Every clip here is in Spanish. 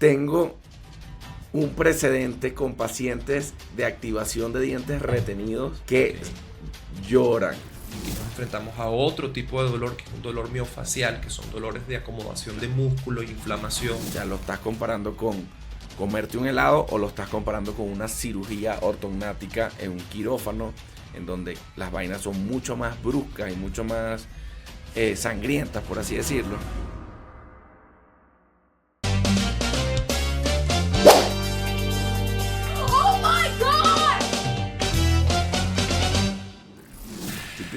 tengo un precedente con pacientes de activación de dientes retenidos que lloran. Y nos enfrentamos a otro tipo de dolor, que es un dolor miofacial, que son dolores de acomodación de músculo e inflamación. Ya lo estás comparando con comerte un helado o lo estás comparando con una cirugía ortognática en un quirófano, en donde las vainas son mucho más bruscas y mucho más sangrientas, por así decirlo.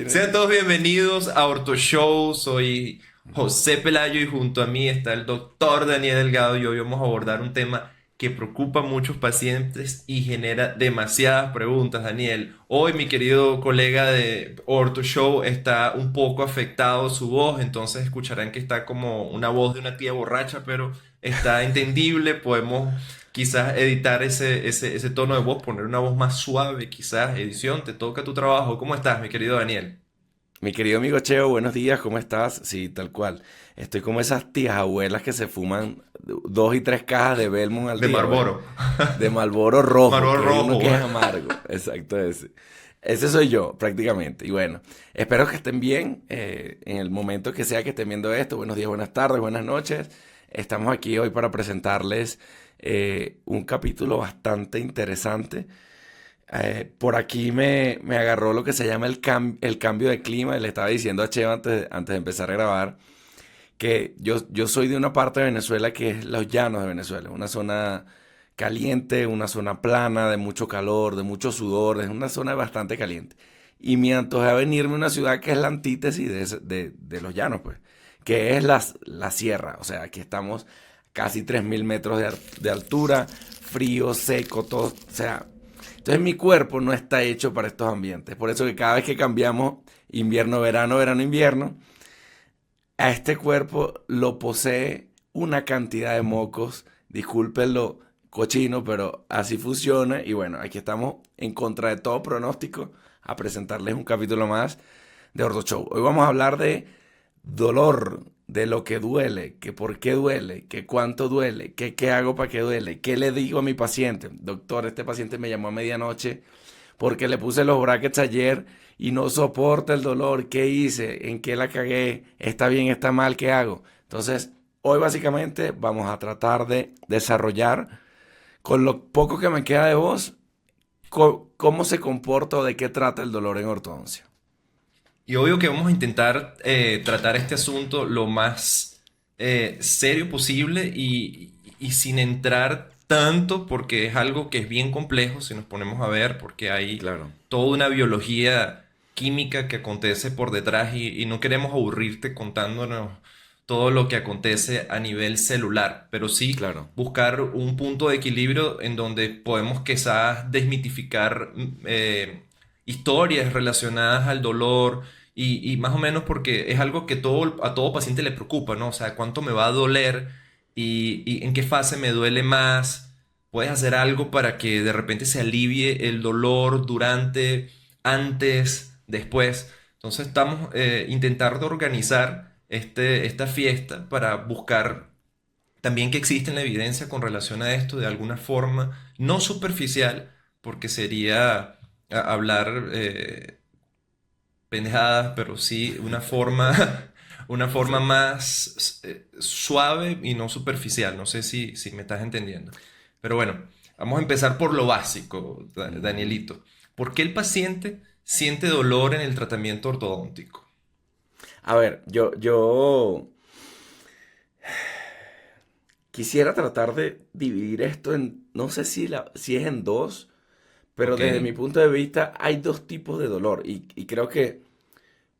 Sean todos bienvenidos a Orto Show. Soy José Pelayo y junto a mí está el doctor Daniel Delgado y hoy vamos a abordar un tema que preocupa a muchos pacientes y genera demasiadas preguntas. Daniel, hoy mi querido colega de Orto Show está un poco afectado su voz, entonces escucharán que está como una voz de una tía borracha, pero está entendible. Podemos quizás editar ese tono de voz, poner una voz más suave, quizás. Edición, te toca tu trabajo. ¿Cómo estás, mi querido Daniel? Mi querido amigo Cheo, buenos días, ¿cómo estás? Sí, tal cual. Estoy como esas tías abuelas que se fuman 2 y 3 cajas de Belmont al De día. Marlboro. De Marlboro rojo, Marlboro que hay uno rojo, que es güey. amargo. Exacto, ese. Ese soy yo, prácticamente. Y bueno, espero que estén bien en el momento que sea que estén viendo esto. Buenos días, buenas tardes, buenas noches. Estamos aquí hoy para presentarles un capítulo bastante interesante. Por aquí me agarró lo que se llama el cambio de clima. Y le estaba diciendo a Cheo antes de empezar a grabar que yo soy de una parte de Venezuela que es los llanos de Venezuela, una zona caliente, una zona plana, de mucho calor, de mucho sudor, es una zona bastante caliente. Y me antojé a venirme a una ciudad que es la antítesis de los llanos, pues, que es la sierra. O sea, aquí estamos casi 3.000 metros de altura, frío, seco, todo. O sea, entonces mi cuerpo no está hecho para estos ambientes. Por eso que cada vez que cambiamos invierno, verano, verano, invierno, a este cuerpo lo posee una cantidad de mocos. Discúlpenlo cochino, pero así funciona. Y bueno, aquí estamos en contra de todo pronóstico a presentarles un capítulo más de Orto Show. Hoy vamos a hablar de dolor, de lo que duele, que por qué duele, que cuánto duele, que qué hago para que duele, qué le digo a mi paciente. Doctor, este paciente me llamó a medianoche porque le puse los brackets ayer y no soporta el dolor. ¿Qué hice? ¿En qué la cagué? ¿Está bien? ¿Está mal? ¿Qué hago? Entonces, hoy básicamente vamos a tratar de desarrollar, con lo poco que me queda de voz, cómo se comporta o de qué trata el dolor en ortodoncia. Y obvio que vamos a intentar tratar este asunto lo más serio posible y sin entrar tanto, porque es algo que es bien complejo si nos ponemos a ver, porque hay Claro, toda una biología química que acontece por detrás y no queremos aburrirte contándonos todo lo que acontece a nivel celular, pero sí claro. buscar un punto de equilibrio en donde podemos quizás desmitificar historias relacionadas al dolor y más o menos porque es algo que a todo paciente le preocupa, ¿no? O sea, cuánto me va a doler y en qué fase me duele más. Puedes hacer algo para que de repente se alivie el dolor durante, antes, después. Entonces estamos intentando organizar esta fiesta para buscar también que existe la evidencia con relación a esto de alguna forma, no superficial, porque sería hablar pendejadas, pero sí una forma Exacto. más suave y no superficial. No sé si me estás entendiendo. Pero bueno, vamos a empezar por lo básico, Ujú. Danielito. ¿Por qué el paciente siente dolor en el tratamiento ortodóntico? A ver, yo quisiera tratar de dividir esto en, no sé si es en dos, pero Ok, desde mi punto de vista hay dos tipos de dolor y creo que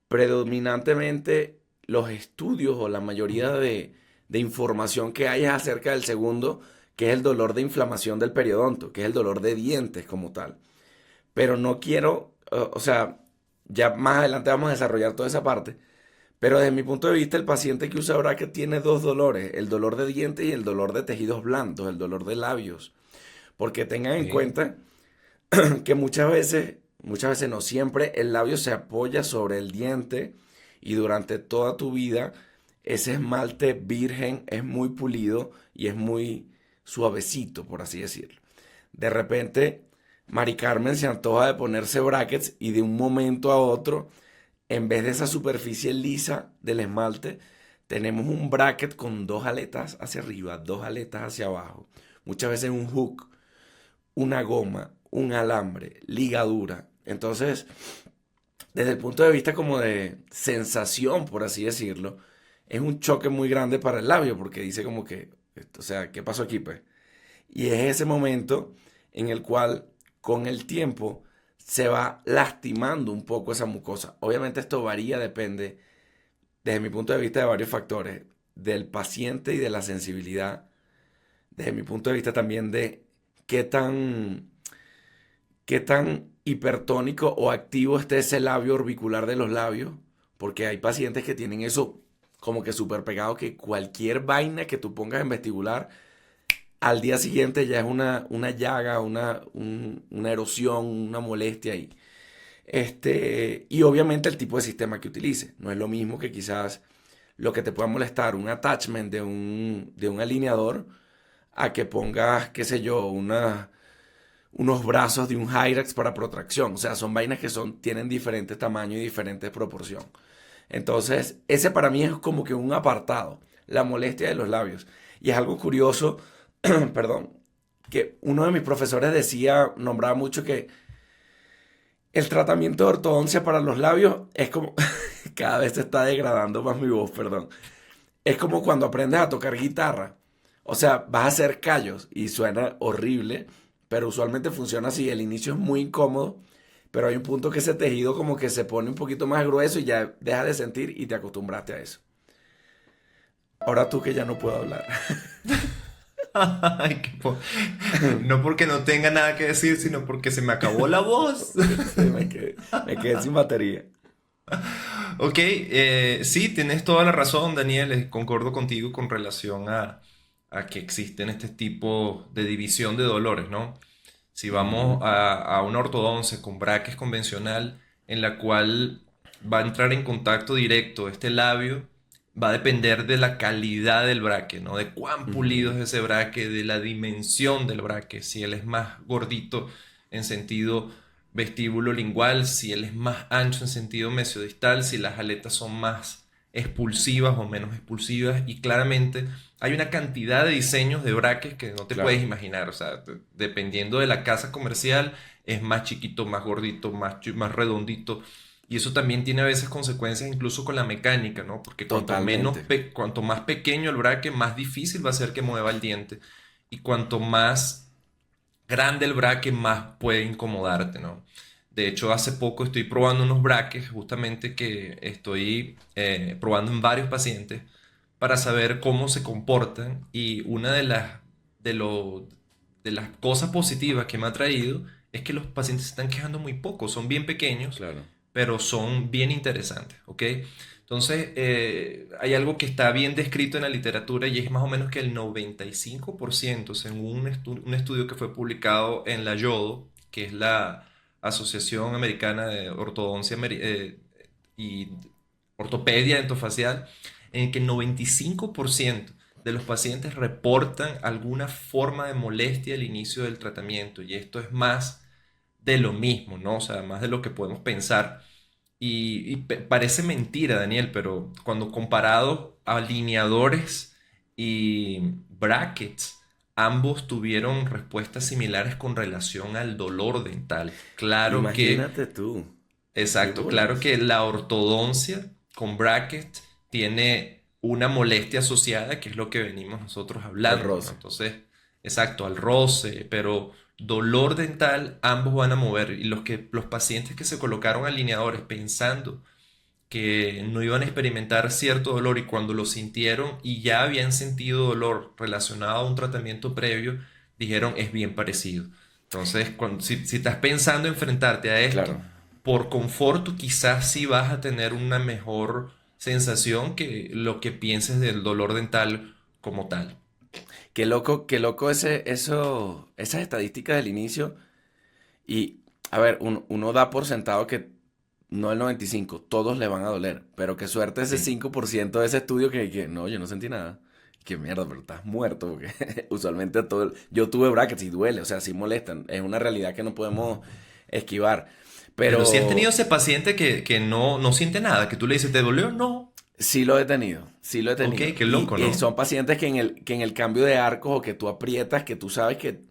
predominantemente los estudios o la mayoría de información que hay es acerca del segundo, que es el dolor de inflamación del periodonto, que es el dolor de dientes como tal. Pero no quiero, o sea, ya más adelante vamos a desarrollar toda esa parte. Pero desde mi punto de vista, el paciente que usa bracket tiene dos dolores, el dolor de dientes y el dolor de tejidos blandos, el dolor de labios. Porque tengan en ok. cuenta que muchas veces no siempre, el labio se apoya sobre el diente y durante toda tu vida ese esmalte virgen es muy pulido y es muy suavecito, por así decirlo. De repente, Mari Carmen se antoja de ponerse brackets y de un momento a otro, en vez de esa superficie lisa del esmalte, tenemos un bracket con dos aletas hacia arriba, dos aletas hacia abajo. Muchas veces un hook, una goma, un alambre, ligadura. Entonces, desde el punto de vista como de sensación, por así decirlo, es un choque muy grande para el labio porque dice como que, o sea, ¿qué pasó aquí, pues? Y es ese momento en el cual, con el tiempo, se va lastimando un poco esa mucosa. Obviamente esto varía, depende, desde mi punto de vista, de varios factores, del paciente y de la sensibilidad. Desde mi punto de vista también de qué tan, qué tan hipertónico o activo esté ese labio orbicular de los labios, porque hay pacientes que tienen eso como que súper pegado, que cualquier vaina que tú pongas en vestibular, al día siguiente ya es una llaga, una erosión, una molestia ahí. Y obviamente el tipo de sistema que utilice. No es lo mismo que quizás lo que te pueda molestar, un attachment de un alineador, a que pongas, qué sé yo, unos brazos de un Hyrax para protracción. O sea, son vainas que tienen diferentes tamaños y diferentes proporción. Entonces, ese para mí es como que un apartado, la molestia de los labios. Y es algo curioso, perdón, que uno de mis profesores decía, nombraba mucho que el tratamiento de ortodoncia para los labios es como, cada vez se está degradando más mi voz, perdón. Es como cuando aprendes a tocar guitarra. O sea, vas a hacer callos y suena horrible, pero usualmente funciona así. El inicio es muy incómodo, pero hay un punto que ese tejido como que se pone un poquito más grueso y ya deja de sentir y te acostumbraste a eso. Ahora tú que ya no puedo hablar. Ay, no porque no tenga nada que decir, sino porque se me acabó la voz. Sí, me quedé sin batería. Ok, sí, tienes toda la razón, Daniel. Concordo contigo con relación a que existen este tipo de división de dolores, ¿no? Si vamos Ujú. a una ortodoncia con braques convencional, en la cual va a entrar en contacto directo este labio, va a depender de la calidad del braque, ¿no? De cuán pulido Ujú. es ese braque, de la dimensión del braque, si él es más gordito en sentido vestíbulo lingual, si él es más ancho en sentido mesiodistal, si las aletas son más expulsivas o menos expulsivas, y claramente hay una cantidad de diseños de braques que no te puedes Claro, imaginar. O sea, dependiendo de la casa comercial, es más chiquito, más gordito, más redondito. Y eso también tiene a veces consecuencias incluso con la mecánica, ¿no? Porque totalmente. cuanto más pequeño el braque, más difícil va a ser que mueva el diente. Y cuanto más grande el braque, más puede incomodarte, ¿no? De hecho, hace poco estoy probando unos braques, justamente que estoy probando en varios pacientes para saber cómo se comportan. Y una de, lo- de las cosas positivas que me ha traído es que los pacientes se están quejando muy poco, son bien pequeños, Claro. pero son bien interesantes, ¿ok? Entonces, hay algo que está bien descrito en la literatura y es más o menos que el 95%, según un estudio que fue publicado en la YODO, que es la Asociación Americana de y Ortopedia Dentofacial, en el que el 95% de los pacientes reportan alguna forma de molestia al inicio del tratamiento, y esto es más de lo mismo, ¿no? O sea, más de lo que podemos pensar. Y parece mentira, Daniel, pero cuando comparado a alineadores y brackets, ambos tuvieron respuestas similares con relación al dolor dental. Claro que, Imagínate tú. Qué exacto, claro bolas. que la ortodoncia con brackets tiene una molestia asociada, que es lo que venimos nosotros Al hablando, ¿no? roce. Entonces, exacto, al roce, pero dolor dental ambos van a mover. Y los pacientes que se colocaron alineadores pensando que no iban a experimentar cierto dolor, y cuando lo sintieron y ya habían sentido dolor relacionado a un tratamiento previo, dijeron es bien parecido. Entonces, si estás pensando enfrentarte a esto, Claro. por confort tú quizás sí vas a tener una mejor sensación que lo que pienses del dolor dental como tal. Qué loco esas estadísticas del inicio. Y, a ver, uno da por sentado que no el 95, todos le van a doler. Pero qué suerte ese Sí. 5% de ese estudio que no, yo no sentí nada. qué mierda, pero estás muerto, porque usualmente yo tuve brackets y duele, o sea, sí molestan, es una realidad que no podemos esquivar, Pero si has tenido pero ese paciente que no siente nada, que tú le dices, ¿te dolió? No. sí lo he tenido, sí lo he Ok, tenido. qué loco, Y ¿no? son pacientes que en el cambio de arcos o que tú aprietas, que tú sabes que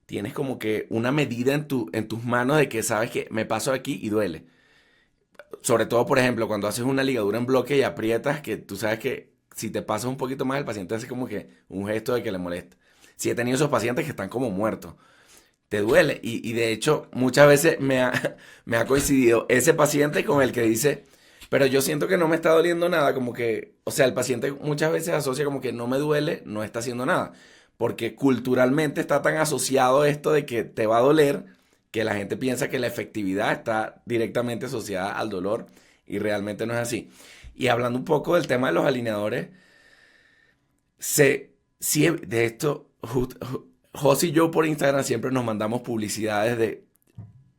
tienes como que una medida en tus manos de que sabes que me paso aquí y duele. Sobre todo, por ejemplo, cuando haces una ligadura en bloque y aprietas, que tú sabes que si te pasas un poquito más, el paciente hace como que un gesto de que le molesta. Sí he tenido esos pacientes que están como muertos. Te duele. Y de hecho, muchas veces me ha coincidido ese paciente con el que dice, pero yo siento que no me está doliendo nada, como que, o sea, el paciente muchas veces asocia como que no me duele, no está haciendo nada. Porque culturalmente está tan asociado esto de que te va a doler, que la gente piensa que la efectividad está directamente asociada al dolor y realmente no es así. Y hablando un poco del tema de los alineadores, sí, de esto, Jos y yo por Instagram siempre nos mandamos publicidades de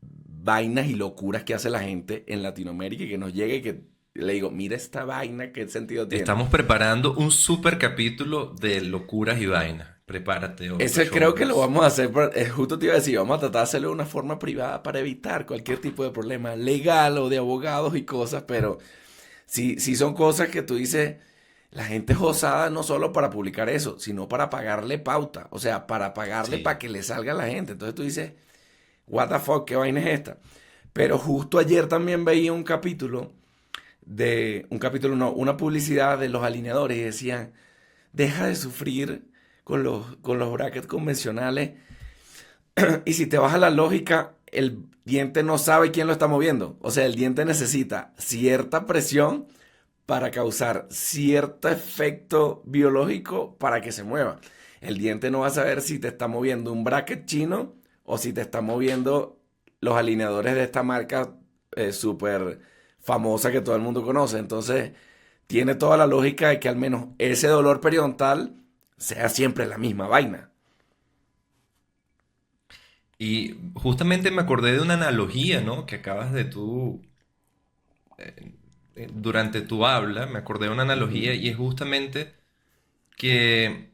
vainas y locuras que hace la gente en Latinoamérica y que nos llega y que le digo, mira esta vaina, ¿qué sentido tiene? Estamos preparando un super capítulo de locuras y vainas. Prepárate, Ese creo que lo Shows. vamos a hacer, justo te iba a decir, vamos a tratar de hacerlo de una forma privada para evitar cualquier tipo de problema legal o de abogados y cosas, pero sí son cosas que tú dices, la gente es osada no solo para publicar eso, sino para pagarle pauta, o sea, para pagarle para Sí. que le salga a la gente. Entonces tú dices, what the fuck, ¿qué vaina es esta? Pero justo ayer también veía un capítulo no, una publicidad de los alineadores y decían, deja de sufrir con los brackets convencionales y si te vas a la lógica, el diente no sabe quién lo está moviendo. O sea, el diente necesita cierta presión para causar cierto efecto biológico para que se mueva. El diente no va a saber si te está moviendo un bracket chino o si te está moviendo los alineadores de esta marca súper famosa que todo el mundo conoce. Entonces, tiene toda la lógica de que al menos ese dolor periodontal sea siempre la misma vaina. Y justamente me acordé de una analogía, ¿no? Que acabas de tú, durante tu habla, me acordé de una Ujú. analogía y es justamente que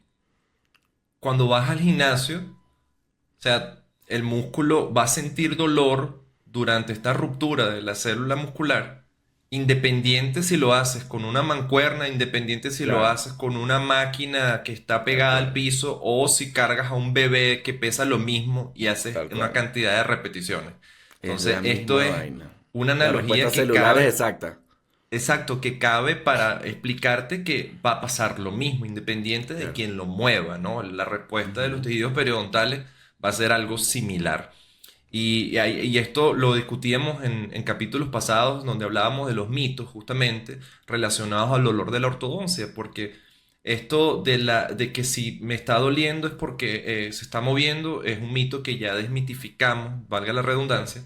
cuando vas al gimnasio, o sea, el músculo va a sentir dolor durante esta ruptura de la célula muscular, independiente si lo haces con una mancuerna, independiente si lo Claro, haces con una máquina que está tal pegada al cual, piso o si cargas a un bebé que pesa lo mismo y haces tal una cual. cantidad de repeticiones. Es Entonces, la esto misma es vaina. una La analogía respuesta que celular es cabe. exacta. Exacto, que cabe para explicarte que va a pasar lo mismo, independiente de Claro. quien lo mueva, ¿no? La respuesta de los Ujú. tejidos periodontales va a ser algo similar. Y esto lo discutíamos en capítulos pasados donde hablábamos de los mitos justamente relacionados al dolor de la ortodoncia, porque esto de que si me está doliendo es porque se está moviendo es un mito que ya desmitificamos, valga la redundancia,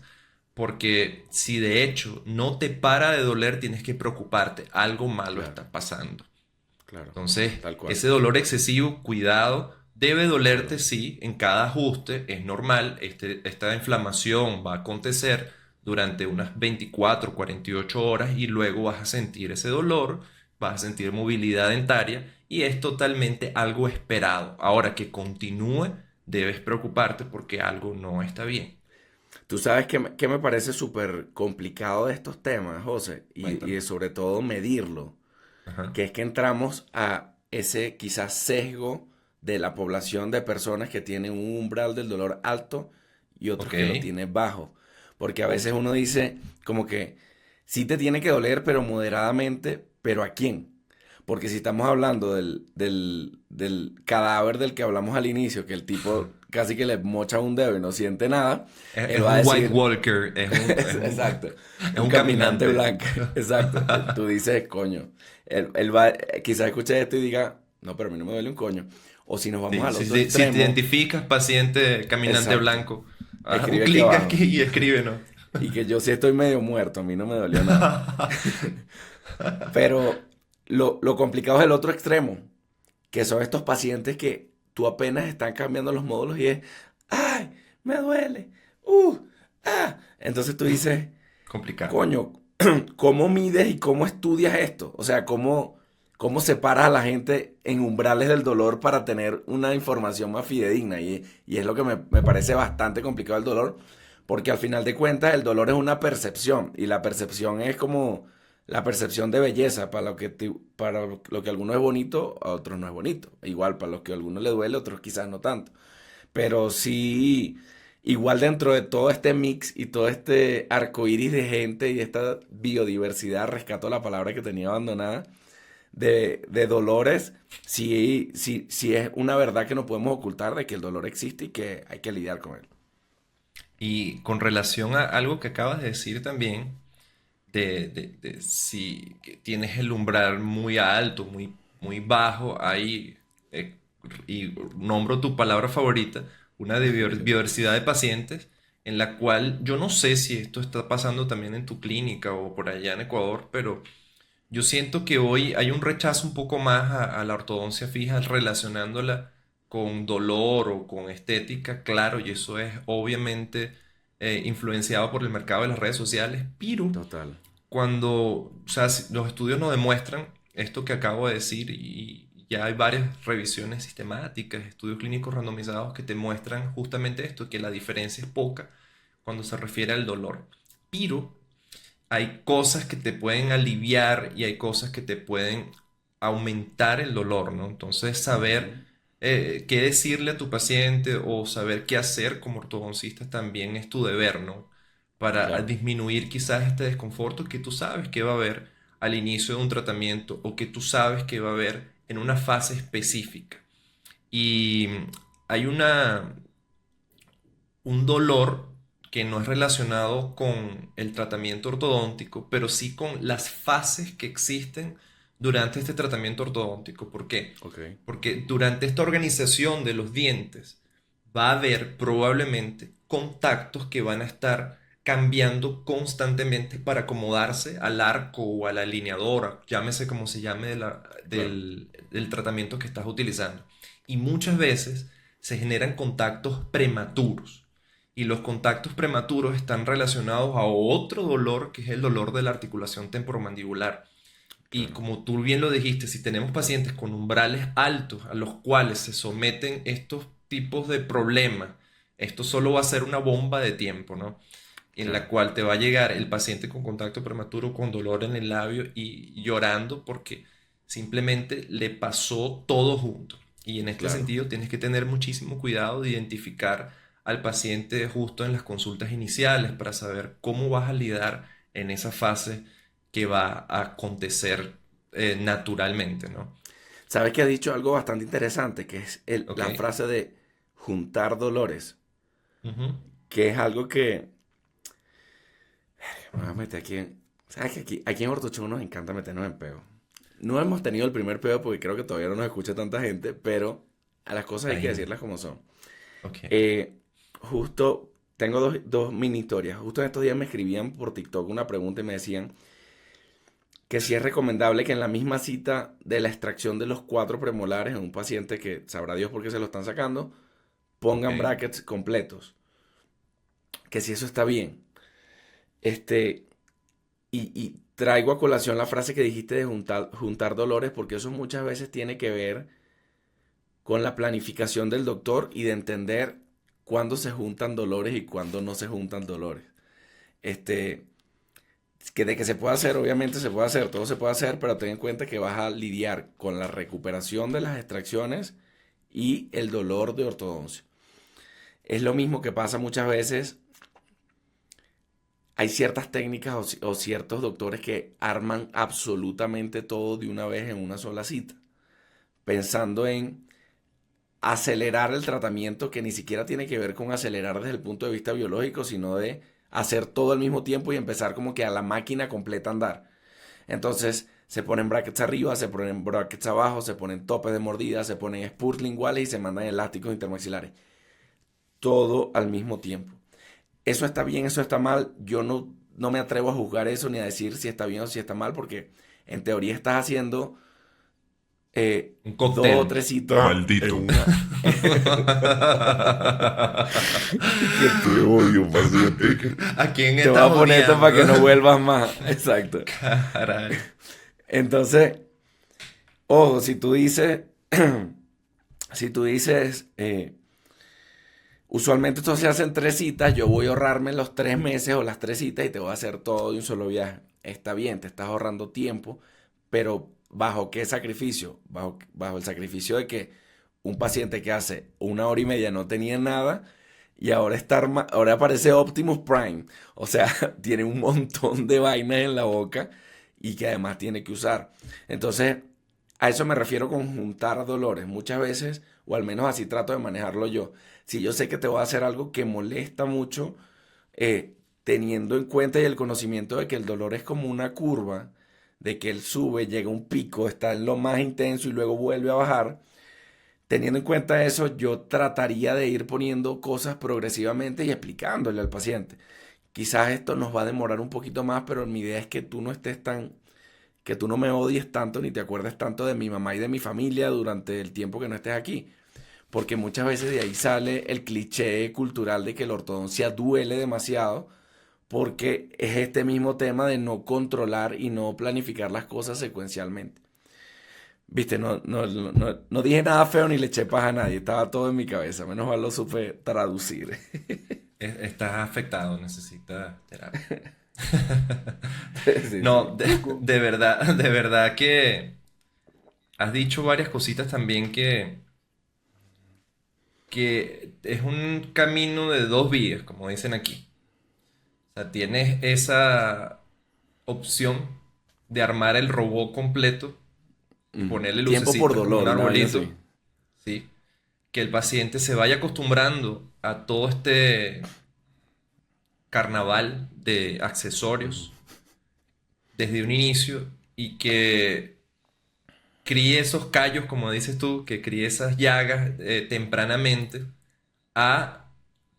porque si de hecho no te para de doler, tienes que preocuparte, algo malo Claro, está pasando. claro. Entonces, Tal cual. ese dolor excesivo, cuidado, debe De acuerdo. dolerte, sí, en cada ajuste, es normal, esta inflamación va a acontecer durante unas 24, 48 horas y luego vas a sentir ese dolor, vas a sentir movilidad dentaria y es totalmente algo esperado. Ahora que continúe, debes preocuparte porque algo no está bien. Tú sabes que me parece súper complicado de estos temas, José, y Cuéntame. de sobre todo medirlo, Ajá. que es que entramos a ese quizás sesgo de la población de personas que tienen un umbral del dolor alto y otros Ok, que lo tienen bajo. Porque a veces ok. uno dice como que sí te tiene que doler, pero moderadamente, pero ¿a quién? Porque si estamos hablando del cadáver del que hablamos al inicio, que el tipo casi que le mocha un dedo y no siente nada, Es él va a un White decir, Walker, exacto, es un un caminante caminante. blanco, exacto. Tú dices, coño, él va, quizás escuche esto y diga, no, pero a mí no me duele un coño. O si nos vamos Sí, al si, otro si te extremo, identificas, paciente caminante exacto, blanco, un escribe aquí clic abajo. aquí y escríbenos. Y que yo sí estoy medio muerto, a mí no me dolió nada. Pero lo complicado es el otro extremo, que son estos pacientes que tú apenas están cambiando los módulos y es, ¡ay! Me duele. ¡Uh! ¡Ah! Entonces tú dices, Complicado. coño, ¿cómo mides y cómo estudias esto? O sea, ¿cómo separas a la gente en umbrales del dolor para tener una información más fidedigna? Y es lo que me parece bastante complicado el dolor, porque al final de cuentas el dolor es una percepción, y la percepción es como la percepción de belleza, para lo que a alguno es bonito, a otros no es bonito. Igual, para los que a algunos le duele, a otros quizás no tanto. Pero sí, igual dentro de todo este mix y todo este arco iris de gente y esta biodiversidad, rescato la palabra que tenía abandonada, de dolores, sí, sí, sí es una verdad que no podemos ocultar de que el dolor existe y que hay que lidiar con él. Y con relación a algo que acabas de decir también, de si que tienes el umbral muy alto, muy bajo, ahí, eh, y nombro tu palabra favorita, una biodiversidad de pacientes, en la cual yo no sé si esto está pasando también en tu clínica o por allá en Ecuador, pero yo siento que hoy hay un rechazo un poco más a la ortodoncia fija relacionándola con dolor o con estética, claro, y eso es obviamente influenciado por el mercado de las redes sociales, pero Total. cuando, o sea, los estudios nos demuestran esto que acabo de decir y ya hay varias revisiones sistemáticas, estudios clínicos randomizados que te muestran justamente esto, que la diferencia es poca cuando se refiere al dolor. Pero hay cosas que te pueden aliviar y hay cosas que te pueden aumentar el dolor, ¿no? Entonces, saber Ujú. qué decirle a tu paciente o saber qué hacer como ortodoncista también es tu deber, ¿no? Para Claro. disminuir quizás este desconforto que tú sabes que va a haber al inicio de un tratamiento o que tú sabes que va a haber en una fase específica. Y hay un dolor que no es relacionado con el tratamiento ortodóntico, pero sí con las fases que existen durante este tratamiento ortodóntico. ¿Por qué? Ok. Porque durante esta organización de los dientes va a haber probablemente contactos que van a estar cambiando constantemente para acomodarse al arco o a la alineadora, llámese como se llame Claro. del tratamiento que estás utilizando. Y muchas veces se generan contactos prematuros. Y los contactos prematuros están relacionados a otro dolor que es el dolor de la articulación temporomandibular. Y Claro. como tú bien lo dijiste, si tenemos pacientes con umbrales altos a los cuales se someten estos tipos de problemas, esto solo va a ser una bomba de tiempo, ¿no? En la Claro. cual te va a llegar el paciente con contacto prematuro, con dolor en el labio y llorando porque simplemente le pasó todo junto. Y en este Claro. sentido tienes que tener muchísimo cuidado de identificar al paciente justo en las consultas iniciales para saber cómo vas a lidiar en esa fase que va a acontecer naturalmente, ¿no? ¿Sabes que ha dicho algo bastante interesante? Que es Ok. la frase de juntar dolores. Ujú. Que es algo que... Me voy a meter aquí en... ¿Sabes que aquí en Ortocho nos encanta meternos en peo? No hemos tenido el primer peo porque creo que todavía no nos escucha tanta gente, pero a las cosas hay que Ahí. decirlas como son. Ok. Eh, Justo, tengo dos mini historias. Justo en estos días me escribían por TikTok una pregunta y me decían que si es recomendable que en la misma cita de la extracción de los cuatro premolares en un paciente que sabrá Dios por qué se lo están sacando, Ok. pongan brackets completos. Que si eso está bien. Este, y traigo a colación la frase que dijiste de juntar dolores, porque eso muchas veces tiene que ver con la planificación del doctor y de entender cuándo se juntan dolores y cuándo no se juntan dolores. Este, que de que se puede hacer, obviamente se puede hacer, todo se puede hacer, pero ten en cuenta que vas a lidiar con la recuperación de las extracciones y el dolor de ortodoncia. Es lo mismo que pasa muchas veces. Hay ciertas técnicas o ciertos doctores que arman absolutamente todo de una vez en una sola cita, pensando en acelerar el tratamiento que ni siquiera tiene que ver con acelerar desde el punto de vista biológico, sino de hacer todo al mismo tiempo y empezar como que a la máquina completa a andar. Entonces se ponen brackets arriba, se ponen brackets abajo, se ponen topes de mordida, se ponen spurs linguales y se mandan elásticos intermaxilares. Todo al mismo tiempo. Eso está bien, eso está mal. Yo no me atrevo a juzgar eso ni a decir si está bien o si está mal, porque en teoría estás haciendo Un dos o cóctel. tres citas en Maldito. una. Que te odio, paciente. ¿A quién Te voy a estás poner esto para odiando? que no vuelvas más. Exacto. Caray. Entonces, Ojo, si tú dices, si tú dices, usualmente esto se hace en 3 citas, yo voy a ahorrarme los 3 meses o las 3 citas y te voy a hacer todo de un solo viaje. Está bien, te estás ahorrando tiempo, pero ¿bajo qué sacrificio? Bajo el sacrificio de que un paciente que hace 1 hora y media no tenía nada y ahora, ahora aparece Optimus Prime. O sea, tiene un montón de vainas en la boca y que además tiene que usar. Entonces, a eso me refiero con juntar dolores. Muchas veces, o al menos así trato de manejarlo yo. Si yo sé que te voy a hacer algo que molesta mucho, teniendo en cuenta y el conocimiento de que el dolor es como una curva, de que él sube, llega a un pico, está en lo más intenso y luego vuelve a bajar. Teniendo en cuenta eso, yo trataría de ir poniendo cosas progresivamente y explicándole al paciente. Quizás esto nos va a demorar un poquito más, pero mi idea es que tú no estés tan, que tú no me odies tanto ni te acuerdes tanto de mi mamá y de mi familia durante el tiempo que no estés aquí. Porque muchas veces de ahí sale el cliché cultural de que la ortodoncia duele demasiado, porque es este mismo tema de no controlar y no planificar las cosas secuencialmente. Viste, no dije nada feo ni le eché paja a nadie, estaba todo en mi cabeza, menos mal lo supe traducir. Estás afectado, necesitas terapia. Sí, No, sí. de verdad que has dicho varias cositas también que es un camino de dos vías, como dicen aquí. O sea, tienes esa opción de armar el robot completo, ponerle Tiempo por lucecitas como un dolor, una vaina así. arbolito, ¿sí? Que el paciente se vaya acostumbrando a todo este carnaval de accesorios desde un inicio y que críe esos callos, como dices tú, que críe esas llagas tempranamente a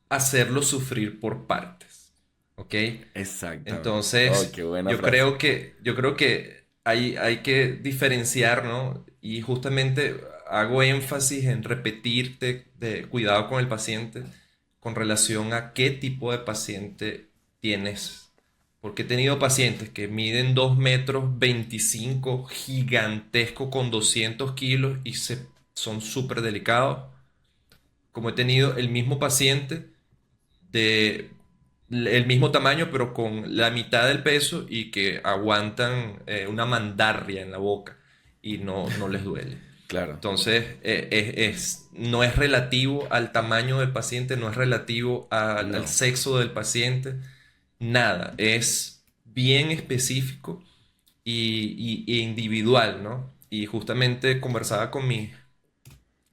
hacerlo sufrir por partes. ¿Ok? Exactamente. Oh, Entonces, qué buena yo frase. creo yo creo que hay que diferenciar, ¿no? Y justamente hago énfasis en repetirte de cuidado con el paciente con relación a qué tipo de paciente tienes. Porque he tenido pacientes que miden 2,25 m, gigantesco con 200 kilos y son súper delicados. Como he tenido el mismo paciente de el mismo tamaño, pero con la mitad del peso y que aguantan una mandarria en la boca y no les duele. Claro. Entonces, no es relativo al tamaño del paciente, no es relativo al No. sexo del paciente, nada, es bien específico e individual, ¿no? Y justamente conversaba con mis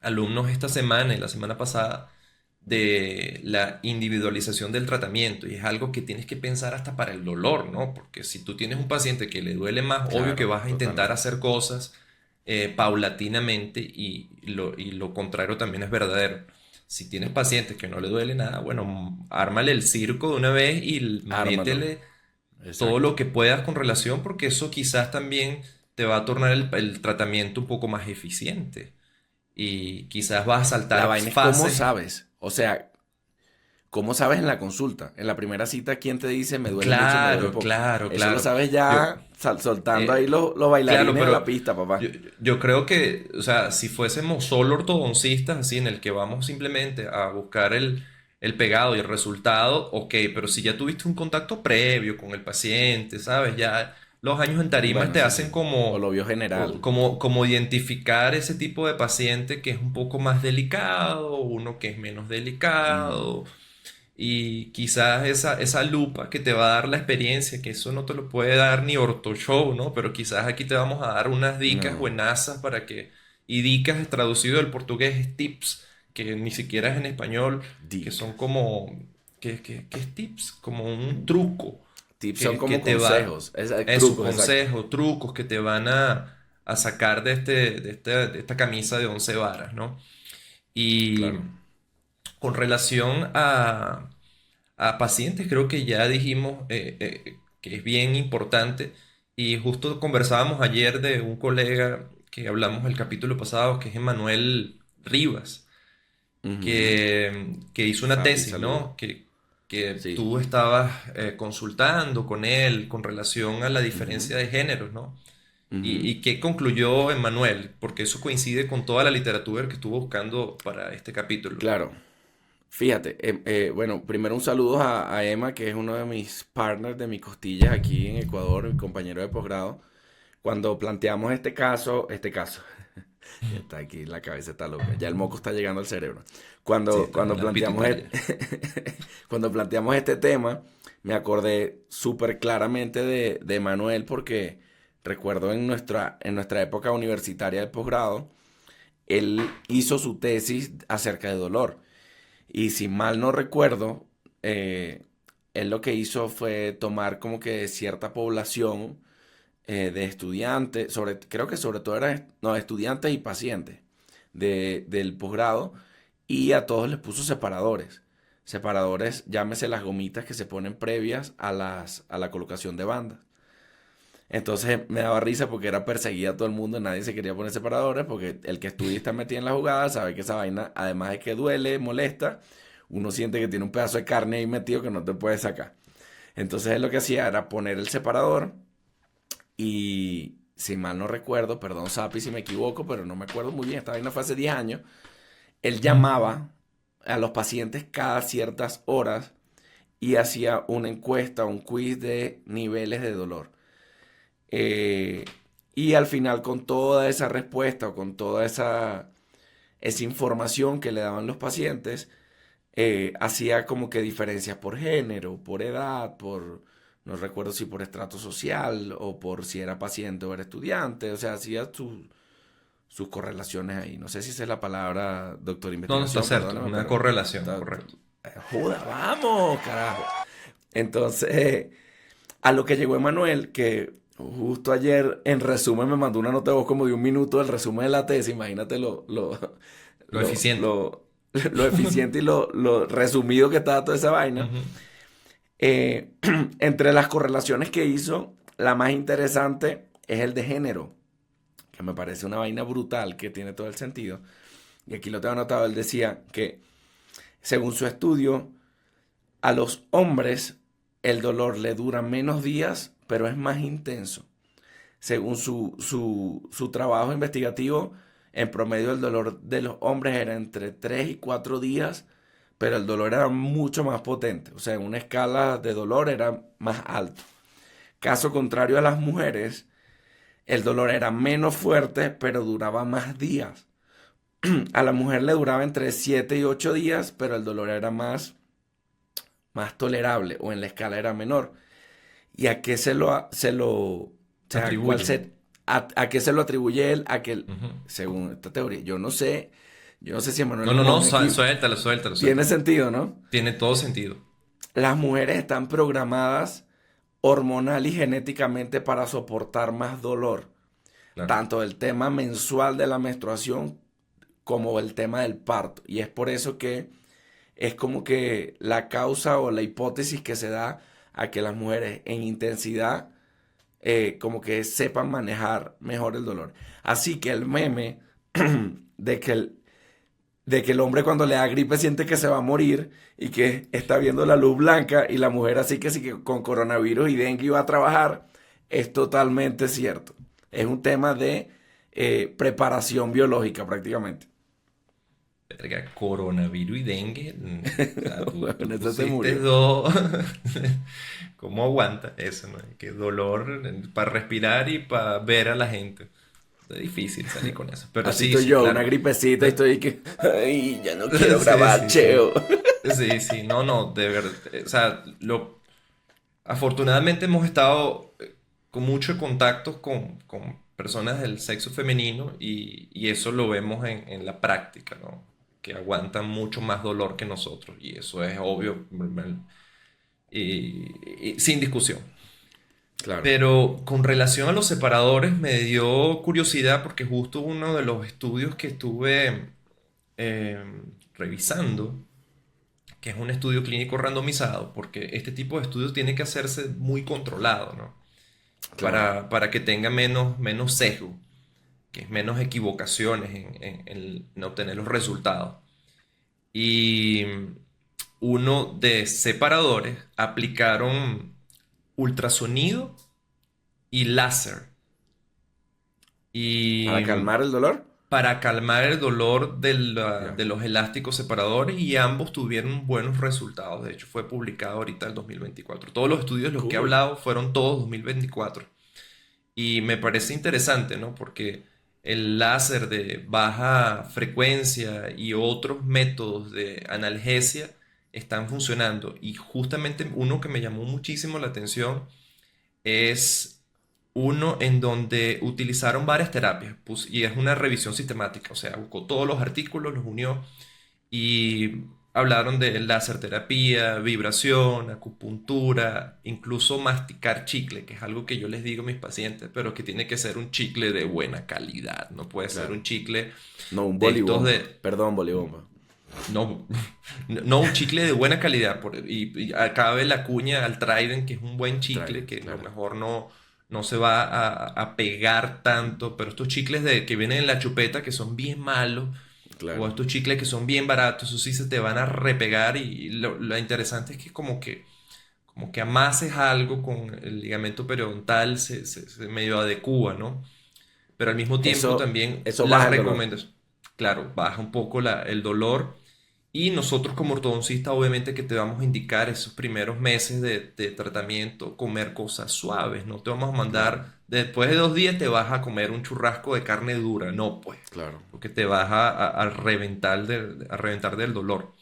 alumnos esta semana y la semana pasada de la individualización del tratamiento y es algo que tienes que pensar hasta para el dolor, ¿no? Porque si tú tienes un paciente que le duele más, obvio que Claro, vas a intentar totalmente. hacer cosas paulatinamente y lo contrario también es verdadero. Si tienes pacientes que no le duele nada, bueno, ármale el circo de una vez y Ármalo. métele todo Exacto. lo que puedas con relación porque eso quizás también te va a tornar el tratamiento un poco más eficiente y quizás vas a La saltar vaina es cómo fases. sabes. O sea, ¿cómo sabes en la consulta? En la primera cita, ¿quién te dice me duele mucho, me duele Claro, poco? claro, Eso lo claro. sabes Yo, ya soltando ahí eh, los claro, bailarines en la pero pista, yo, papá. yo creo que, o sea, si fuésemos solo ortodoncistas, así en el que vamos simplemente a buscar el pegado y el resultado, ok, pero si ya tuviste un contacto previo con el paciente, ¿sabes? Ya los años en tarimas Bueno, te sí, hacen sí. O lo vio general. como identificar ese tipo de paciente que es un poco más delicado, uno que es menos Mm, delicado. Y quizás esa lupa que te va a dar la experiencia, que eso no te lo puede dar ni Ortoshow, ¿no? Pero quizás aquí te vamos a dar unas dicas no. buenazas para que, y dicas es traducido del portugués es tips, que ni siquiera es en español, que son Dicas. como, ¿qué es tips? Como un truco, Tips son que como te va, consejos. eso, Trucos, exacto. consejos, trucos que te van a sacar de esta camisa de 11 varas, ¿no? Y Claro. con relación a pacientes, creo que ya dijimos que es bien importante y justo conversábamos ayer de un colega que hablamos el capítulo pasado, que es Emanuel Rivas, Ujú. que hizo una Fabi, tesis, saludo. ¿no? Que Sí. tú estabas consultando con él con relación a la Ujú. diferencia de géneros, ¿no? Ujú. y qué concluyó Emmanuel? Porque eso coincide con toda la literatura que estuvo buscando para este capítulo. Claro. Fíjate, bueno, primero un saludo a Emma, que es uno de mis partners de mis costillas aquí en Ecuador, mi compañero de posgrado. Cuando planteamos este caso, ya está aquí, la cabeza está loca, ya el moco está llegando al cerebro. Sí, Cuando, está cuando la planteamos, pituitaria. cuando planteamos este tema, me acordé súper claramente de Manuel porque recuerdo en nuestra época universitaria de posgrado, él hizo su tesis acerca de dolor. Y si mal no recuerdo, eh, él lo que hizo fue tomar como que cierta población de estudiantes, creo que sobre todo eran no, estudiantes y pacientes del posgrado, y a todos les puso separadores. Separadores, llámese las gomitas que se ponen previas a la colocación de bandas. Entonces me daba risa porque era perseguida a todo el mundo, nadie se quería poner separadores, porque el que estudia y está metido en la jugada sabe que esa vaina, además de que duele, molesta, uno siente que tiene un pedazo de carne ahí metido que no te puede sacar. Entonces él lo que hacía era poner el separador y, si mal no recuerdo, perdón Sapi si me equivoco, pero no me acuerdo muy bien, esta vaina fue hace 10 años, él llamaba a los pacientes cada ciertas horas y hacía una encuesta, un quiz de niveles de dolor. Eh, y al final, con toda esa respuesta o con toda esa información que le daban los pacientes, hacía como que diferencias por género, por edad, no recuerdo si por estrato social o por si era paciente o era estudiante, o sea, hacía sus correlaciones ahí. No sé si esa es la palabra, doctor No, no está investigación, cierto, perdóname, una pero... correlación, correcto. Joda, vamos, carajo. Entonces, a lo que llegó Emanuel, que justo ayer en resumen me mandó una nota de voz como de un minuto del resumen de la tesis, imagínate Lo lo, eficiente. lo, lo eficiente y lo resumido que estaba toda esa vaina. Ujú. Eh, Entre las correlaciones que hizo, la más interesante es el de género, que me parece una vaina brutal, que tiene todo el sentido. Y aquí lo tengo anotado, él decía que según su estudio, a los hombres el dolor le dura menos días, pero es más intenso. Según su trabajo investigativo, en promedio el dolor de los hombres era entre 3 y 4 días, pero el dolor era mucho más potente. O sea, en una escala de dolor era más alto. Caso contrario a las mujeres, el dolor era menos fuerte, pero duraba más días. A la mujer le duraba entre 7 y 8 días, pero el dolor era más tolerable o en la escala era menor. ¿Y a qué o sea, Atribuye. a qué se lo atribuye él? A que, Ujú. según esta teoría, yo no sé si Emanuel No, es no, un no, monje aquí, suéltalo, suéltalo, tiene suéltalo. sentido, ¿no? Tiene todo sentido. Las mujeres están programadas hormonal y genéticamente para soportar más dolor, Claro. tanto el tema mensual de la menstruación como el tema del parto. Y es por eso que es como que la causa o la hipótesis que se da a que las mujeres en intensidad como que sepan manejar mejor el dolor. Así que el meme de que el hombre cuando le da gripe siente que se va a morir y que está viendo la luz blanca y la mujer así que sí que con coronavirus y dengue va a trabajar, es totalmente cierto. Es un tema de preparación biológica prácticamente. Verga, coronavirus y dengue. O sea, tú Bueno, eso se pusiste murió. dos. ¿Cómo aguanta eso, no? Qué dolor para respirar y para ver a la gente. Es difícil salir con eso. Pero Así sí, estoy sí, yo, una claro. gripecita y De- estoy que, ay, ya no quiero Sí, grabar, sí, sí. cheo. Sí, sí, no, no, de verdad. O sea, afortunadamente hemos estado con mucho contacto con personas del sexo femenino y eso lo vemos en la práctica, ¿no? Que aguantan mucho más dolor que nosotros y eso es obvio y sin discusión. Claro. Pero con relación a los separadores me dio curiosidad porque justo uno de los estudios que estuve eh, revisando, que es un estudio clínico randomizado, porque este tipo de estudios tiene que hacerse muy controlado, ¿no? Claro. Para que tenga menos sesgo, que es menos equivocaciones en obtener los resultados. Y uno de separadores aplicaron ultrasonido y láser Y ¿Para calmar el dolor? para calmar el dolor Ya. de los elásticos separadores y ambos tuvieron buenos resultados. De hecho, fue publicado ahorita en 2024. Todos los estudios de los que he Cool. hablado fueron todos 2024. Y me parece interesante, ¿no? Porque el láser de baja frecuencia y otros métodos de analgesia están funcionando. Y justamente uno que me llamó muchísimo la atención es uno en donde utilizaron varias terapias y es una revisión sistemática, o sea, buscó todos los artículos, los unió y hablaron de láser terapia, vibración, acupuntura, incluso masticar chicle, que es algo que yo les digo a mis pacientes, pero que tiene que ser un chicle de buena calidad, no puede ser Claro. un chicle No, un de estos bolibomba. de... Perdón, bolibomba. No, no un chicle de buena calidad. Y acabe la cuña al Trident, que es un buen chicle, Trident, que a lo claro. mejor no se va a pegar tanto, pero estos chicles que vienen en la chupeta, que son bien malos, o Claro. estos chicles que son bien baratos, eso sí se te van a repegar. Y lo interesante es que como que amases algo con el ligamento periodontal, se medio adecúa, ¿no? Pero al mismo tiempo Eso, también eso las baja el dolor. recomendaciones, claro, baja un poco el dolor y nosotros como ortodoncistas obviamente que te vamos a indicar esos primeros meses de tratamiento, comer cosas suaves, no te vamos a Claro, mandar, después de 2 días te vas a comer un churrasco de carne dura, no pues, claro, porque te vas a reventar del dolor.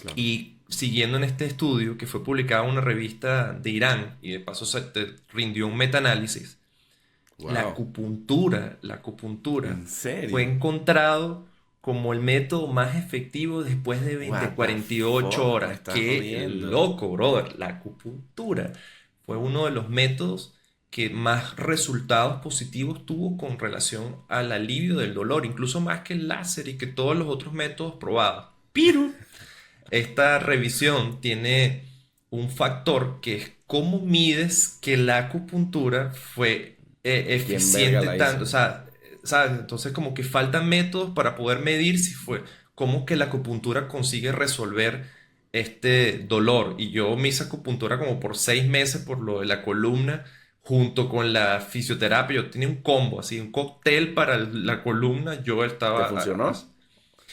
claro. Y siguiendo en este estudio que fue publicado en una revista de Irán y de paso se te rindió un metaanálisis, Wow. la acupuntura ¿En fue serio? encontrado como el método más efectivo después de What the 48 fuck? Me horas. estás ¡Qué jodiendo. loco, brother! La acupuntura fue uno de los métodos que más resultados positivos tuvo con relación al alivio del dolor, incluso más que el láser y que todos los otros métodos probados. Pero esta revisión tiene un factor que es cómo mides que la acupuntura fue ¿Quién verga eficiente la hizo? tanto, o sea, ¿sabes? Entonces como que faltan métodos para poder medir si fue, cómo que la acupuntura consigue resolver este dolor. Y yo me hice acupuntura como por 6 meses por lo de la columna, junto con la fisioterapia. Yo tenía un combo, así, un cóctel para la columna. Yo ¿Te estaba... funcionó?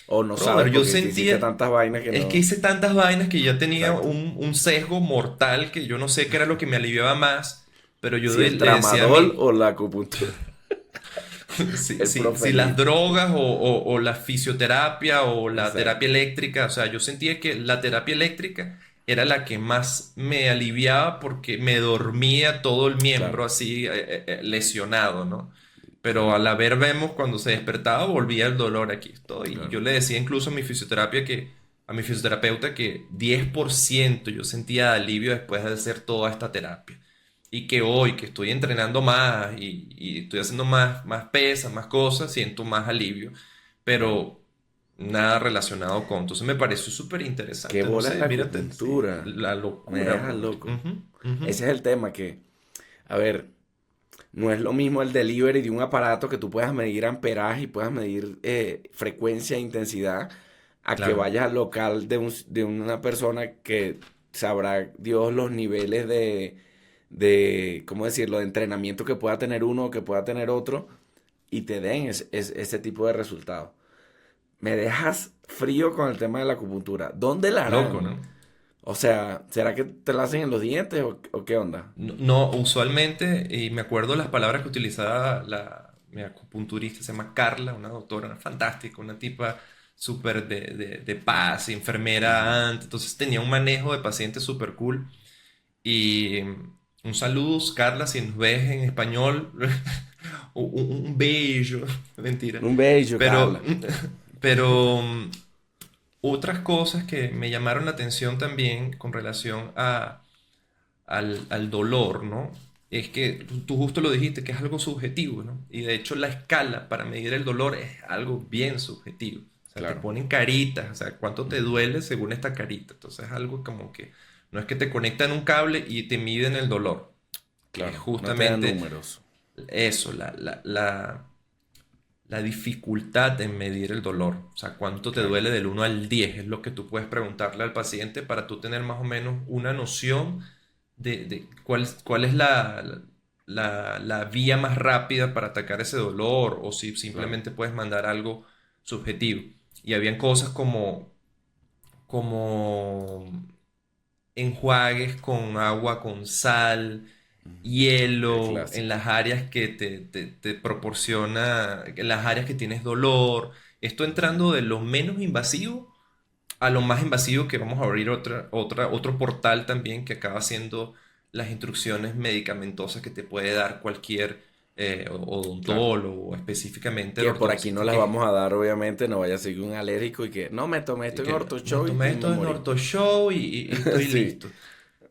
¿O no sabes Brother, yo porque hiciste sentía, tantas vainas que es que no? hice tantas vainas que ya tenía Exacto. un sesgo mortal que yo no sé qué era lo que me aliviaba más, pero yo Si el le decía a tramadol mí, o la acupuntura. El si las profenis. drogas o la fisioterapia o la Exacto. terapia eléctrica, o sea, yo sentía que la terapia eléctrica era la que más me aliviaba porque me dormía todo el miembro Claro, así lesionado, ¿no? Pero claro, a la ver vemos cuando se despertaba volvía el dolor, aquí estoy. Y claro. yo le decía incluso a mi fisioterapeuta que 10% yo sentía alivio después de hacer toda esta terapia. Y que hoy que estoy entrenando más y estoy haciendo más pesas, más cosas, siento más alivio. Claro. Pero nada relacionado con. Entonces me pareció súper ¿Qué interesante. No bola es sé, la mírate, sí, acupuntura? la Me locura, dejas brother. loco. Ujú, ujú. Ese es el tema que, a ver, no es lo mismo el delivery de un aparato que tú puedas medir amperaje y puedas medir frecuencia e intensidad a que Claro, vayas al local de una persona que sabrá Dios los niveles ¿cómo decirlo?, de entrenamiento que pueda tener uno o que pueda tener otro y te den ese tipo de resultados. Me dejas frío con el tema de la acupuntura. ¿Dónde la loco, harán? ¿no? O sea, ¿será que te la hacen en los dientes o qué onda? No, no, usualmente, y me acuerdo las palabras que utilizaba mi acupunturista, se llama Carla, una doctora fantástica, una tipa súper de paz, Ujú. enfermera antes, entonces tenía un manejo de pacientes súper cool. Y un saludo, Carla, si nos ves en español, un bello, mentira. Un bello, Pero, Carla. pero otras cosas que me llamaron la atención también con relación al dolor, ¿no? Es que tú justo lo dijiste, que es algo subjetivo, ¿no? Y de hecho la escala para medir el dolor es algo bien subjetivo. O sea, te Claro. ponen caritas, o sea, cuánto te Ujú. duele según esta carita. Entonces es algo como que no es que te conectan un cable y te miden el dolor, que es Claro. No te dan justamente números. eso, la dificultad en medir el dolor. O sea, cuánto te Claro. duele del 1 al 10 es lo que tú puedes preguntarle al paciente para tú tener más o menos una noción de cuál es la vía más rápida para atacar ese dolor o si Claro. simplemente puedes mandar algo subjetivo. Y habían cosas como enjuagues con agua con sal, El hielo, en clásico. las áreas que te proporciona, en las áreas que tienes dolor. Esto entrando de lo menos invasivo a lo más invasivo, que vamos a abrir otro portal también que acaba siendo las instrucciones medicamentosas que te puede dar cualquier Claro. odontólogo, específicamente el Que por aquí no ortodoncista, las que es, vamos a dar, obviamente, no vaya a ser un alérgico y que no me tomé y esto en que me Ortho y tomé me esto en morí. Ortho Show y estoy Sí, listo.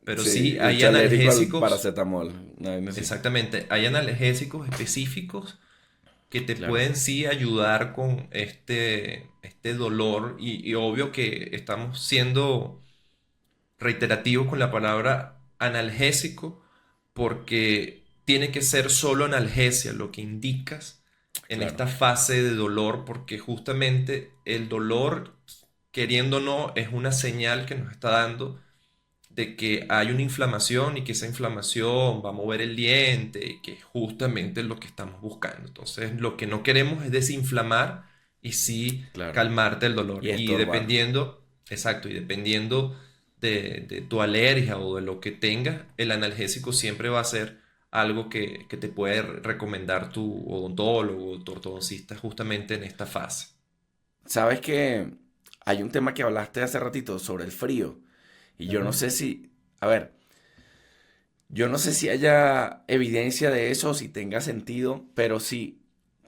Pero sí, sí, de hay hecho alérgico al analgésicos, paracetamol, una vaina así. exactamente, hay analgésicos específicos que te Claro, pueden sí ayudar con este dolor y obvio que estamos siendo reiterativo con la palabra analgésico porque tiene que ser solo analgesia lo que indicas en claro, esta fase de dolor porque justamente el dolor, queriendo o no, es una señal que nos está dando de que hay una inflamación y que esa inflamación va a mover el diente y que es justamente lo que estamos buscando. Entonces, lo que no queremos es desinflamar y sí claro. calmarte el dolor. Y Y estorbar. dependiendo, exacto, y dependiendo de tu alergia o de lo que tengas, el analgésico siempre va a ser algo que te puede recomendar tu odontólogo o tu ortodoncista justamente en esta fase. Sabes que hay un tema que hablaste hace ratito sobre el frío. Y yo no Ujú. sé si, a ver, yo no sé si haya evidencia de eso, si tenga sentido, pero si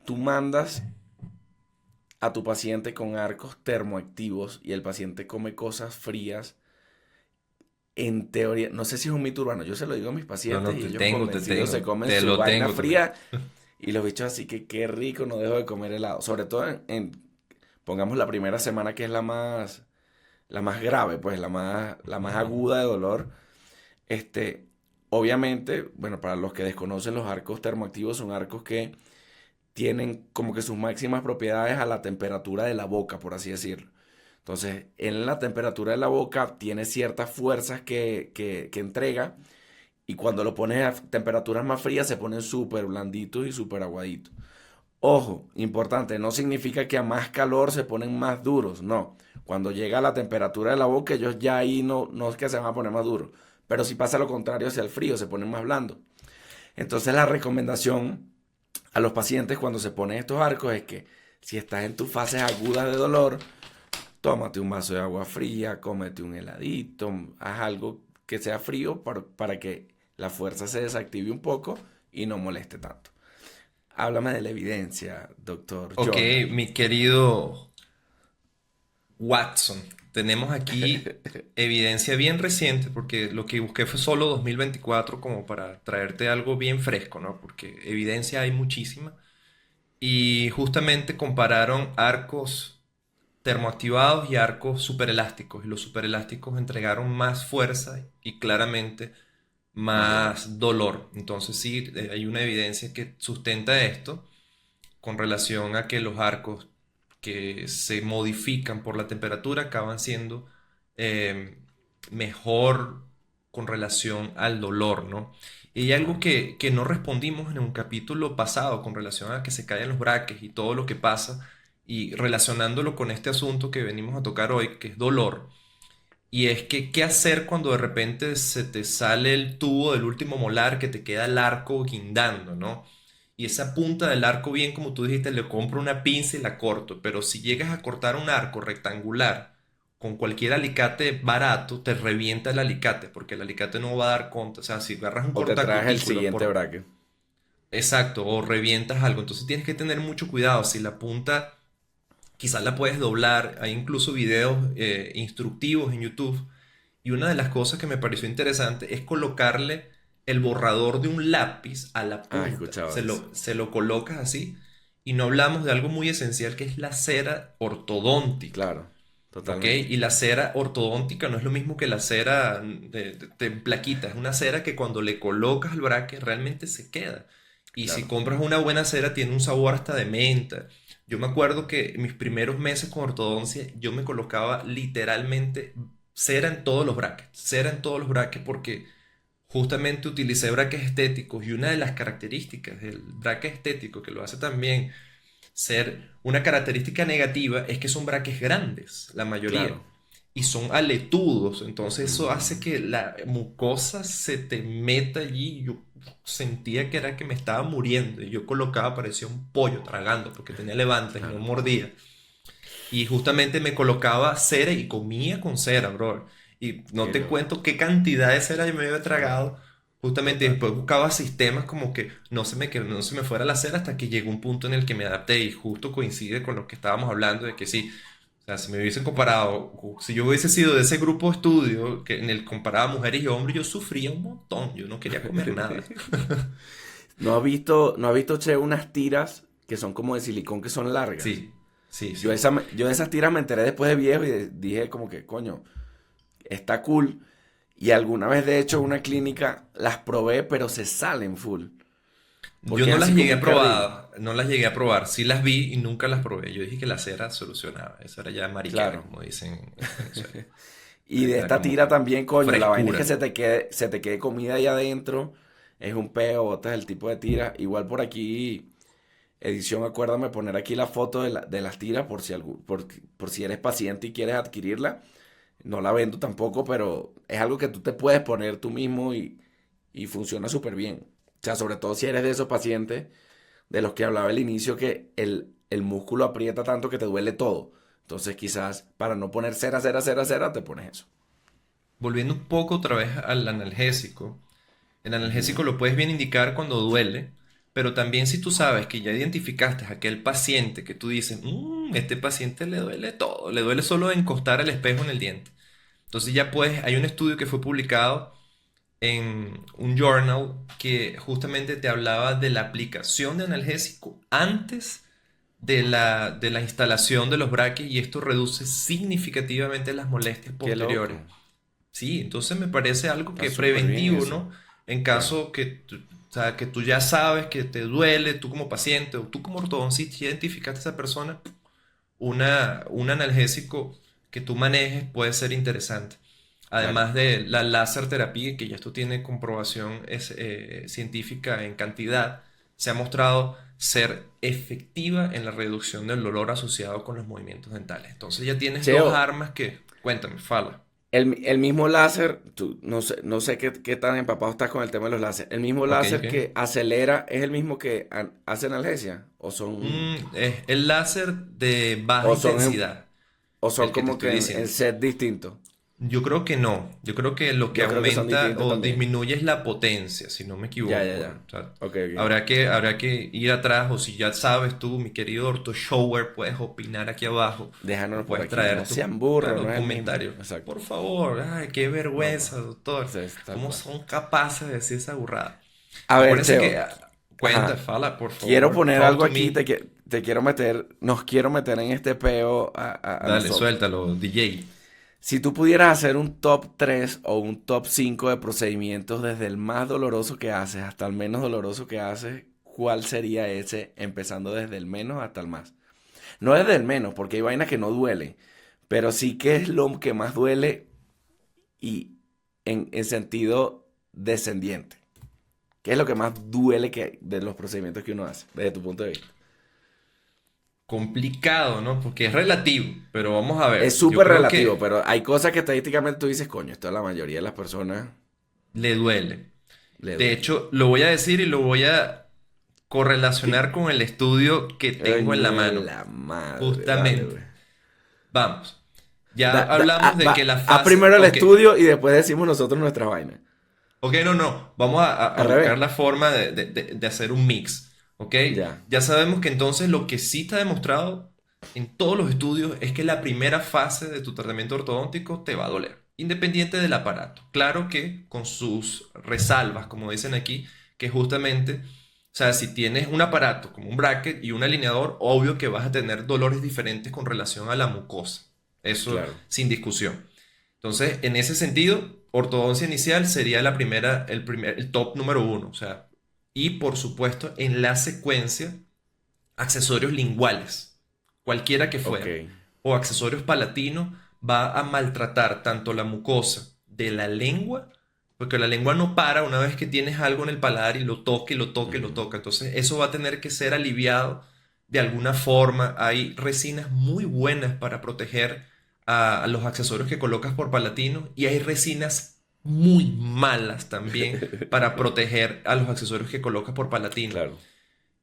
tú mandas a tu paciente con arcos termoactivos y el paciente come cosas frías, en teoría, no sé si es un mito urbano, yo se lo digo a mis No, pacientes no, y ellos convencidos se comen te su lo vaina tengo también. fría y los bichos así que qué rico, no dejo de comer helado. Sobre todo pongamos la primera semana que es la más grave, pues la más aguda de dolor. Este, obviamente, bueno, para los que desconocen los arcos termoactivos son arcos que tienen como que sus máximas propiedades a la temperatura de la boca, por así decirlo. Entonces, en la temperatura de la boca tiene ciertas fuerzas que entrega y cuando lo pones a temperaturas más frías se ponen súper blanditos y súper aguaditos. Ojo, importante, no significa que a más calor se ponen más duros, no. Cuando llega a la temperatura de la boca, ellos ya ahí no es que se van a poner más duros, pero si pasa lo contrario hacia el frío, se ponen más blandos. Entonces la recomendación a los pacientes cuando se ponen estos arcos es que si estás en tus fases agudas de dolor, tómate un vaso de agua fría, cómete un heladito, haz algo que sea frío para que la fuerza se desactive un poco y no moleste tanto. Háblame de la evidencia, doctor Ok, Jonah. mi querido Watson, tenemos aquí evidencia bien reciente, porque lo que busqué fue solo 2024 como para traerte algo bien fresco, ¿no? Porque evidencia hay muchísima. Y justamente compararon arcos termoactivados y arcos superelásticos. Y los superelásticos entregaron más fuerza y claramente Más dolor. más dolor. Entonces sí, hay una evidencia que sustenta esto con relación a que los arcos que se modifican por la temperatura acaban siendo eh, mejor con relación al dolor, ¿no? Y hay algo Claro. que no respondimos en un capítulo pasado con relación a que se caen los braques y todo lo que pasa, y relacionándolo con este asunto que venimos a tocar hoy, que es dolor. Y es que, ¿qué hacer cuando de repente se te sale el tubo del último molar que te queda el arco guindando, ¿no? Y esa punta del arco, bien como tú dijiste, le compro una pinza y la corto. Pero si llegas a cortar un arco rectangular con cualquier alicate barato, te revienta el alicate, porque el alicate no va a dar conta. O sea, si agarras un O te traes el cortacutículo siguiente por... braque. Exacto, o revientas algo. Entonces tienes que tener mucho cuidado. Si la punta quizás la puedes doblar. Hay incluso videos instructivos en YouTube. Y una de las cosas que me pareció interesante es colocarle el borrador de un lápiz a la Ah, he punta. escuchado de eso. Se lo colocas así. Y no hablamos de algo muy esencial que es la cera ortodóntica. Claro, ¿Ok? totalmente. Y la cera ortodóntica no es lo mismo que la cera de plaquita. Es una cera que cuando le colocas al braque realmente se queda. Y si Claro. compras una buena cera tiene un sabor hasta de menta. Yo me acuerdo que mis primeros meses con ortodoncia yo me colocaba literalmente cera en todos los brackets. Cera en todos los brackets porque justamente utilicé braques estéticos y una de las características del braque estético que lo hace también ser una característica negativa es que son braques grandes, la mayoría, Claro. y son aletudos, entonces eso hace Mm, que la mucosa se te meta allí. Yo sentía que era que me estaba muriendo y yo colocaba, parecía un pollo tragando porque tenía levantes y no claro. mordía. Y justamente me colocaba cera y comía con cera, bro. Y no Qué te loco. cuento qué cantidad de cera yo me había tragado. Justamente y Total. después buscaba sistemas como que no se me fuera la cera hasta que llegó un punto en el que me adapté y justo coincide con lo que estábamos hablando de que sí, o sea, si me hubiesen comparado, si yo hubiese sido de ese grupo de estudio que en el comparaba mujeres y hombres, yo sufría un montón, yo no quería comer nada. ¿No has visto, che, unas tiras que son como de silicón que son largas? Sí, sí, Yo, sí. yo de esas tiras me enteré después de viejo y dije como que, coño, está cool. Y alguna vez, de hecho, en una clínica las probé, pero se salen full. Yo Porque es no así las como llegué un a carril. probar, no las llegué a probar, sí las vi y nunca las probé. Yo dije que la cera solucionaba, eso era ya mariquera, Claro. como dicen en Venezuela. Y de Era esta como tira que también, coño, la vaina es que frescura. se te quede comida ahí adentro. Es un peo, botas el tipo de tira. Igual por aquí, edición, acuérdame poner aquí la foto de las tiras por si eres paciente y quieres adquirirla. No la vendo tampoco, pero es algo que tú te puedes poner tú mismo y funciona súper bien. O sea, sobre todo si eres de esos pacientes de los que hablaba al inicio, que el músculo aprieta tanto que te duele todo. Entonces quizás para no poner cera, cera, cera, cera, te pones eso. Volviendo un poco otra vez al analgésico, el Ujú. analgésico lo puedes bien indicar cuando duele, pero también si tú sabes que ya identificaste a aquel paciente que tú dices, este paciente le duele todo, le duele solo encostar el espejo en el diente. Entonces ya puedes, hay un estudio que fue publicado en un journal que justamente te hablaba de la aplicación de analgésico antes de la instalación de los braques y esto reduce significativamente las molestias Qué loco. posteriores. Sí, entonces me parece algo Está que súper bien preventivo, eso. ¿no? En Claro. caso o sea, que tú ya sabes que te duele, tú como paciente o tú como ortodoncista ya identificaste a esa persona, un analgésico que tú manejes puede ser interesante. Claro. Además de la láser terapia, que ya esto tiene comprobación científica en cantidad, se ha mostrado ser efectiva en la reducción del dolor asociado con los movimientos dentales. Entonces ya tienes dos Cheo, armas que, cuéntame, fala. el mismo láser, no sé qué tan empapado estás con el tema de los láser. ¿El mismo Ok, láser ok. que acelera es el mismo que hace analgesia? Es el láser de baja O son, en- intensidad, o son el que te como estoy que en diciendo. set distinto? Yo creo que no. Yo creo que lo que Yo creo que son aumenta distintos o también. disminuye es la potencia, si no me Ya, ya, equivoco. ya. O sea, Ok, ok. habrá que ir atrás, o si ya sabes tú, mi querido Orto Shower, puedes opinar aquí abajo o Déjanos por puedes aquí. No traer tu, sean burros, no claro, es el mismo. comentario. Exacto. Por favor, ay, qué No, no. vergüenza, doctor. Sí, tal ¿Cómo cual. son capaces de decir esa burrada? A ver, Acuérdense que, Cheo. cuenta, Ajá. fala, por Quiero favor, poner talk algo to aquí, me. nos quiero meter en este peo a Dale, nosotros. suéltalo, DJ. Si tú pudieras hacer un top 3 o un top 5 de procedimientos desde el más doloroso que haces hasta el menos doloroso que haces, ¿cuál sería ese empezando desde el menos hasta el más? No desde el menos, porque hay vainas que no duelen, pero sí que es lo que más duele y en sentido descendiente. ¿Qué es lo que más duele de los procedimientos que uno hace, desde tu punto de vista? Complicado, ¿no? Porque es relativo, pero vamos a Es ver. Yo súper creo relativo, que pero hay cosas que estadísticamente tú dices, coño, esto a la mayoría de las personas le duele. le De duele. hecho, lo voy a decir y lo voy a ¿Qué? correlacionar con el estudio que tengo en Coño la de mano. la madre, dale, Justamente. güey. Vamos. Ya Ah, hablamos de que la haz fase... primero el Ok. estudio y después decimos nosotros nuestra vaina. Ok, no, no. Vamos a Al revés. buscar la forma de hacer un mix. ¿Ok? Ya. Ya sabemos que entonces lo que sí está demostrado en todos los estudios es que la primera fase de tu tratamiento ortodóntico te va a doler, independiente del aparato. Claro que con sus resalvas, como dicen aquí, que justamente, o sea, si tienes un aparato como un bracket y un alineador, obvio que vas a tener dolores diferentes con relación a la mucosa. Eso Claro. sin discusión. Entonces, en ese sentido, ortodoncia inicial sería el top número uno. O sea, y por supuesto, en la secuencia, accesorios linguales, cualquiera que Ok. fuera, o accesorios palatinos, va a maltratar tanto la mucosa de la lengua porque la lengua no para una vez que tienes algo en el paladar y lo toca y lo toca y lo Ujú. toca. Entonces eso va a tener que ser aliviado de alguna forma. Hay resinas muy buenas para proteger a los accesorios que colocas por palatino y hay resinas muy malas también para proteger a los accesorios que colocas por palatino. Claro,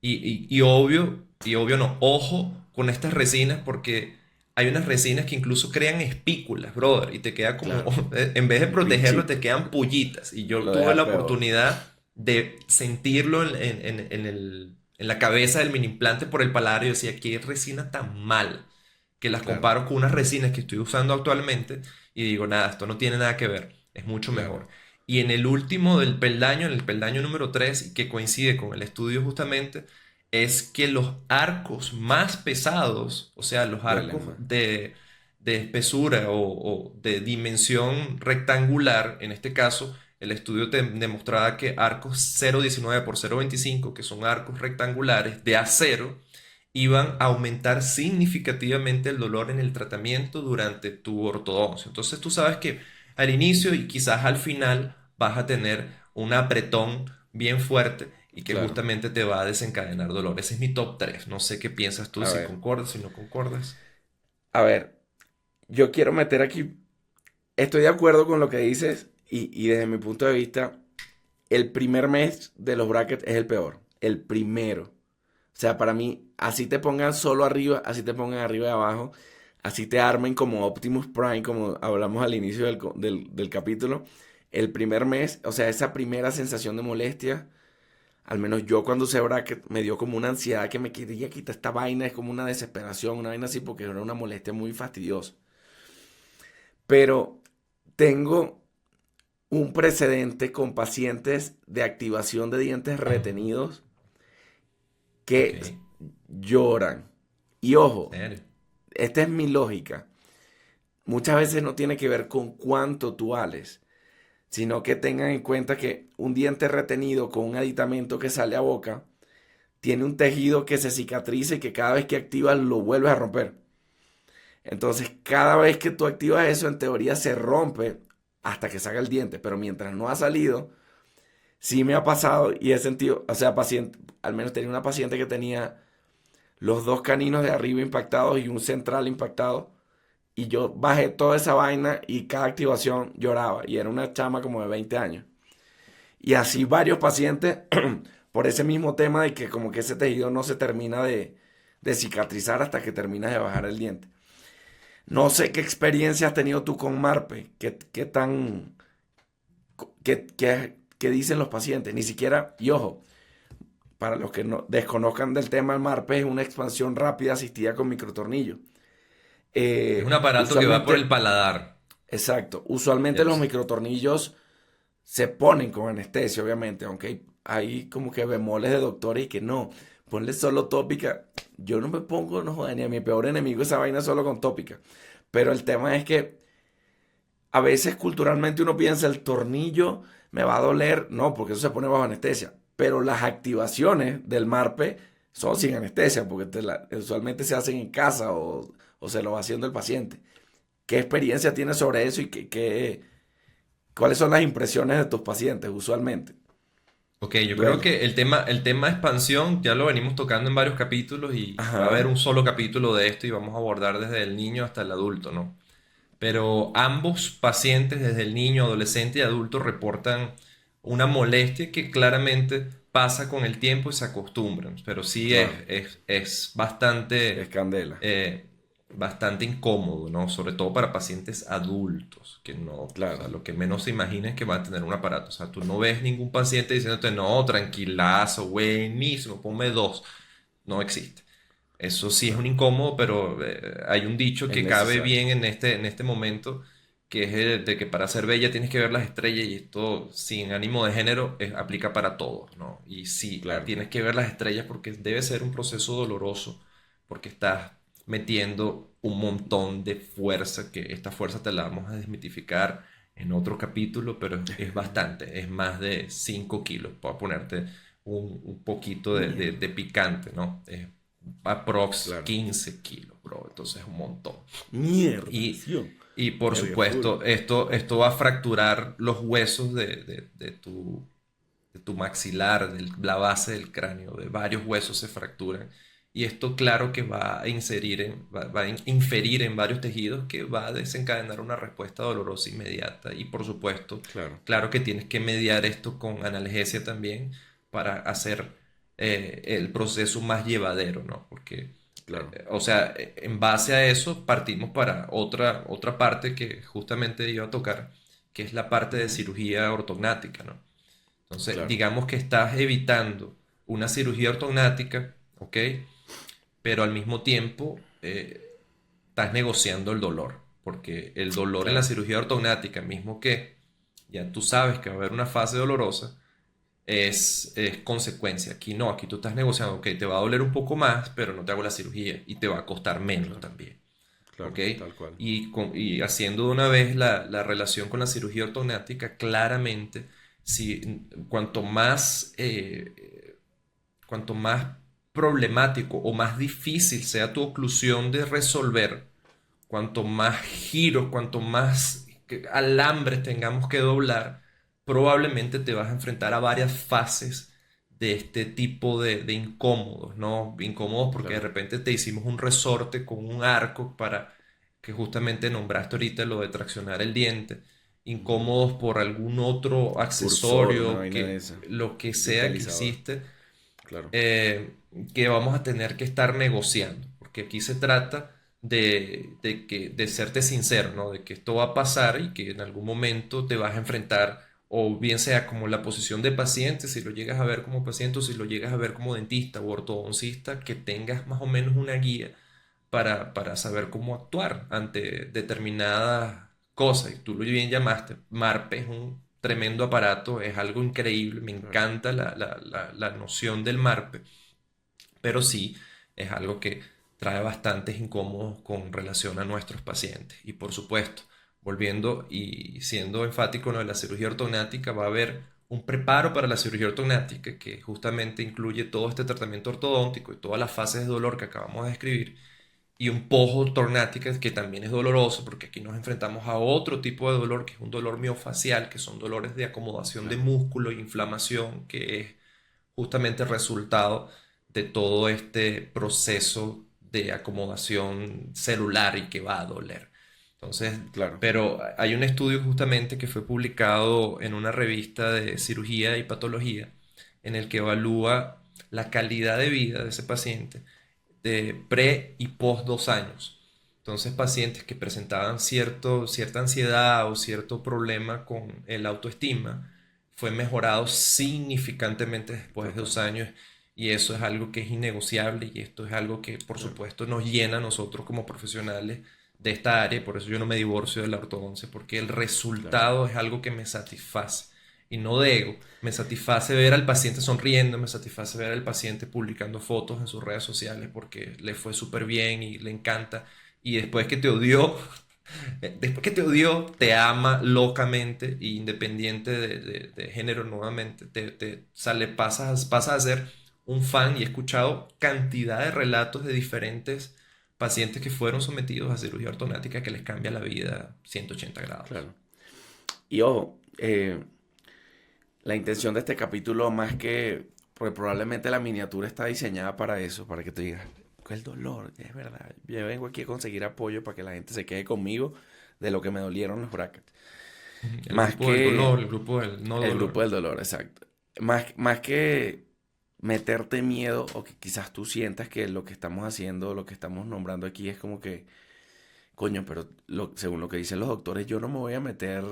Y obvio no, ojo con estas resinas porque hay unas resinas que incluso crean espículas, brother, y te queda como, claro. en vez de Un protegerlo, te bichito. quedan pullitas. Y yo Lo tuve la deja peor. oportunidad de sentirlo en la cabeza del mini implante por el paladar y yo decía, qué resina tan mala, que las Claro, comparo con unas resinas que estoy usando actualmente y digo, nada, esto no tiene nada que ver, es mucho claro. mejor. Y en el último del peldaño, en el peldaño número 3 que coincide con el estudio justamente, es que los arcos más pesados, o sea, los Duelen arcos más. de espesura o de dimensión rectangular, en este caso, el estudio te demostraba que arcos 0,19 por 0,25, que son arcos rectangulares de acero, iban a aumentar significativamente el dolor en el tratamiento durante tu ortodoncia. Entonces tú sabes que al inicio y quizás al final vas a tener un apretón bien fuerte y que Claro. justamente te va a desencadenar dolor. Ese es mi top 3. No sé qué piensas tú, A si ver. concordas, si no concordas. A ver. Yo quiero meter aquí. Estoy de acuerdo con lo que dices. Y desde mi punto de vista, el primer mes de los brackets es el peor. El primero. O sea, para mí, así te pongan solo arriba, así te pongan arriba y abajo, así te armen como Optimus Prime, como hablamos al inicio del capítulo. El primer mes, o sea, esa primera sensación de molestia, al menos yo cuando usé bracket, me dio como una ansiedad que me quería quitar esta vaina, es como una desesperación, una vaina así, porque era una molestia muy fastidiosa. Pero tengo un precedente con pacientes de activación de dientes retenidos Ok, que lloran. Y ojo, serio. esta es mi lógica. Muchas veces no tiene que ver con cuánto tú vales, sino que tengan en cuenta que un diente retenido con un aditamento que sale a boca tiene un tejido que se cicatriza y que cada vez que activas lo vuelves a romper. Entonces, cada vez que tú activas eso, en teoría se rompe hasta que salga el diente, pero mientras no ha salido, sí me ha pasado y he sentido, o sea, paciente, al menos tenía una paciente que tenía los dos caninos de arriba impactados y un central impactado. Y yo bajé toda esa vaina y cada activación lloraba. Y era una chama como de 20 años. Y así varios pacientes por ese mismo tema de que como que ese tejido no se termina de cicatrizar hasta que terminas de bajar el diente. No sé qué experiencia has tenido tú con Marpe, qué tan, qué dicen los pacientes. Ni siquiera, y ojo, para los que no desconozcan del tema, el Marpe es una expansión rápida asistida con microtornillo. Es un aparato que va por el Usualmente, paladar. exacto, usualmente los Yes. microtornillos se ponen con anestesia, obviamente, aunque hay como que bemoles de doctores y que no, ponle solo tópica. Yo no me pongo, no joder, ni a mi peor enemigo esa vaina solo con tópica. Pero el tema es que a veces culturalmente uno piensa el tornillo me va a doler, no, porque eso se pone bajo anestesia. Pero las activaciones del MARPE son sin anestesia, porque usualmente se hacen en casa o se lo va haciendo el paciente. ¿Qué experiencia tienes sobre eso y cuáles son las impresiones de tus pacientes usualmente? Ok, yo creo Duele. que el tema expansión ya lo venimos tocando en varios capítulos y va a haber Ajá, un solo capítulo de esto y vamos a abordar desde el niño hasta el adulto, ¿no? Pero ambos pacientes, desde el niño, adolescente y adulto, reportan una molestia que claramente pasa con el tiempo y se acostumbran. Pero sí claro, es es bastante, candela, bastante incómodo, ¿no? Sobre todo para pacientes adultos, que no, o sea, claro. lo que menos se imagina es que van a tener un aparato. O sea, tú no ves ningún paciente diciéndote, no, tranquilazo, buenísimo, ponme dos. No existe. Eso sí es un incómodo, pero hay un dicho Es que cabe necesario. bien en este momento, que es el de que para ser bella tienes que ver las estrellas y esto sin ánimo de género aplica para todos, ¿no? Y sí, Claro, tienes que ver las estrellas porque debe ser un proceso doloroso, porque estás metiendo un montón de fuerza, que esta fuerza te la vamos a desmitificar en otro capítulo, pero es bastante, es más de 5 kilos, para ponerte un poquito mierda, de picante, ¿no? Aprox claro. 15 kilos, bro. Entonces es un montón. Mierda, Y sí. Y por Verga, full. supuesto, esto va a fracturar los huesos de tu maxilar, de la base del cráneo, de varios huesos se fracturan. Y esto claro que va a va a inferir en varios tejidos que va a desencadenar una respuesta dolorosa inmediata. Y por supuesto, Claro, claro que tienes que mediar esto con analgesia también para hacer el proceso más llevadero, ¿no? Porque, claro, o sea, en base a eso partimos para otra parte que justamente iba a tocar, que es la parte de cirugía ortognática, ¿no? Entonces, claro, digamos que estás evitando una cirugía ortognática, ¿ok? Pero al mismo tiempo estás negociando el dolor, porque el dolor en la claro, cirugía ortognática, mismo que ya tú sabes que va a haber una fase dolorosa, es consecuencia. Aquí no, aquí tú estás negociando, ok, te va a doler un poco más, pero no te hago la cirugía y te va a costar menos claro, también. ¿Ok? claro, tal cual. Y haciendo de una vez la relación con la cirugía ortognática, claramente, si, cuanto más problemático o más difícil sea tu oclusión de resolver, cuanto más giros, cuanto más alambres tengamos que doblar, probablemente te vas a enfrentar a varias fases de este tipo de incómodos, ¿no? Incómodos porque de Claro. repente te hicimos un resorte con un arco para que justamente nombraste ahorita lo de traccionar el diente. Ujú. Incómodos por algún otro Cursor, una accesorio, vaina de esa. lo que sea que Digitalizador. existe, Claro, eh, que vamos a tener que estar negociando, porque aquí se trata de serte sincero, ¿no? De que esto va a pasar y que en algún momento te vas a enfrentar, o bien sea como la posición de paciente, si lo llegas a ver como paciente o si lo llegas a ver como dentista o ortodoncista, que tengas más o menos una guía para saber cómo actuar ante determinadas cosas. Y tú lo bien llamaste, MARPE es un tremendo aparato, es algo increíble, me claro, encanta la noción del MARPE, pero sí es algo que trae bastantes incómodos con relación a nuestros pacientes. Y por supuesto, volviendo y siendo enfático en lo de la cirugía ortognática, va a haber un preparo para la cirugía ortognática que justamente incluye todo este tratamiento ortodóntico y todas las fases de dolor que acabamos de describir y un pojo tornática que también es doloroso porque aquí nos enfrentamos a otro tipo de dolor que es un dolor miofacial, que son dolores de acomodación de claro, músculo e inflamación, que es justamente el resultado de todo este proceso de acomodación celular y que va a doler. Entonces, claro. pero hay un estudio justamente que fue publicado en una revista de cirugía y patología en el que evalúa la calidad de vida de ese paciente de pre y post 2 años. Entonces, pacientes que presentaban cierta ansiedad o cierto problema con el autoestima fue mejorado significantemente después de Total. 2 años y eso es algo que es innegociable y esto es algo que por Claro, supuesto nos llena a nosotros como profesionales de esta área, por eso yo no me divorcio de la ortodoncia, porque el claro, resultado es algo que me satisface y no de ego. Me satisface ver al paciente sonriendo, me satisface ver al paciente publicando fotos en sus redes sociales porque le fue súper bien y le encanta. Y después que te odió, te ama locamente, e independiente de género nuevamente. Pasas a ser un fan y he escuchado cantidad de relatos de diferentes pacientes que fueron sometidos a cirugía ortognática que les cambia la vida 180 grados. claro. Y ojo, la intención de este capítulo más que, porque probablemente la miniatura está diseñada para eso, para que tú digas, el dolor, es verdad. Yo vengo aquí a conseguir apoyo para que la gente se quede conmigo de lo que me dolieron los brackets. El Más grupo del dolor, que el grupo del no el dolor. grupo del dolor, exacto. Más que meterte miedo o que quizás tú sientas que lo que estamos haciendo, lo que estamos nombrando aquí es como que, coño, pero según lo que dicen los doctores, yo no me voy a meter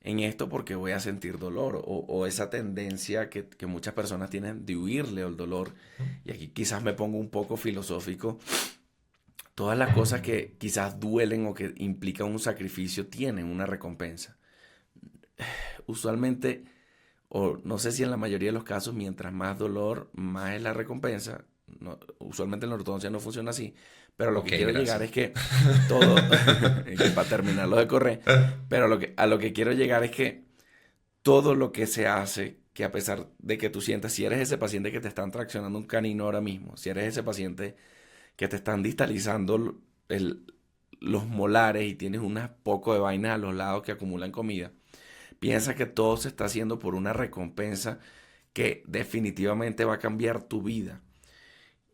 en esto porque voy a sentir dolor o esa tendencia que muchas personas tienen de huirle al dolor. Y aquí quizás me pongo un poco filosófico. Todas las cosas que quizás duelen o que implican un sacrificio tienen una recompensa. Usualmente, o no sé si en la mayoría de los casos, mientras más dolor, más es la recompensa. No, usualmente en la ortodoncia no funciona así, pero lo Ok, que quiero llegar gracias. es que todo, que para terminarlo de correr, pero a lo que quiero llegar es que todo lo que se hace, que a pesar de que tú sientas, si eres ese paciente que te están traccionando un canino ahora mismo, si eres ese paciente que te están distalizando el, los molares y tienes unas poco de vainas a los lados que acumulan comida, piensa que todo se está haciendo por una recompensa que definitivamente va a cambiar tu vida.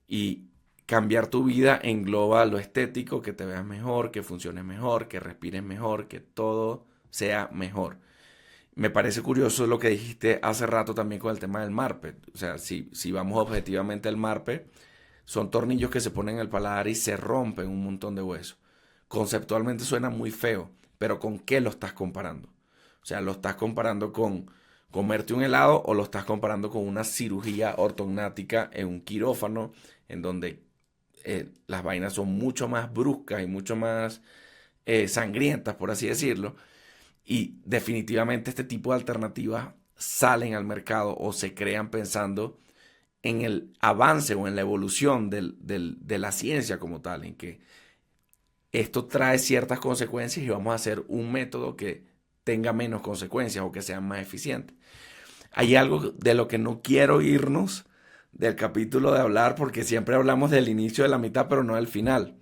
Y cambiar tu vida engloba lo estético, que te veas mejor, que funciones mejor, que respires mejor, que todo sea mejor. Me parece curioso lo que dijiste hace rato también con el tema del MARPE. O sea, si vamos objetivamente al MARPE, son tornillos que se ponen en el paladar y se rompen un montón de huesos. Conceptualmente suena muy feo, pero ¿con qué lo estás comparando? O sea, ¿lo estás comparando con comerte un helado o lo estás comparando con una cirugía ortognática en un quirófano en donde las vainas son mucho más bruscas y mucho más sangrientas, por así decirlo? Y definitivamente este tipo de alternativas salen al mercado o se crean pensando en el avance o en la evolución de la ciencia como tal, en que esto trae ciertas consecuencias y vamos a hacer un método que tenga menos consecuencias o que sea más eficiente. Hay algo de lo que no quiero irnos del capítulo de hablar porque siempre hablamos del inicio de la mitad, pero no del final.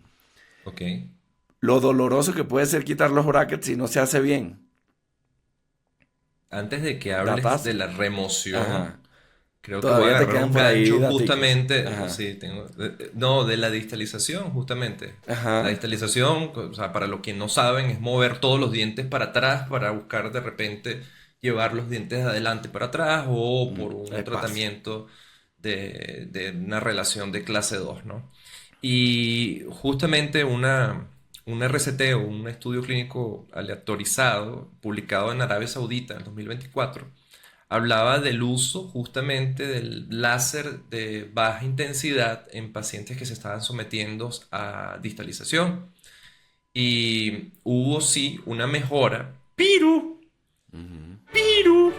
Ok. Lo doloroso que puede ser quitar los brackets si no se hace bien. Antes de que hables de Datas, la remoción, ajá. creo que voy a Todavía te agarrar quedan un por ahí gancho daticos. justamente, Ajá. sí, no, de la distalización, justamente. La Ajá. distalización, o sea, para los que no saben, es mover todos los dientes para atrás para buscar de repente llevar los dientes de adelante para atrás o por un Espacio. tratamiento de una relación de clase 2, ¿no? Y justamente un RCT o un estudio clínico aleatorizado publicado en Arabia Saudita en 2024 hablaba del uso justamente del láser de baja intensidad en pacientes que se estaban sometiendo a distalización. Y hubo sí una mejora, Ujú. pero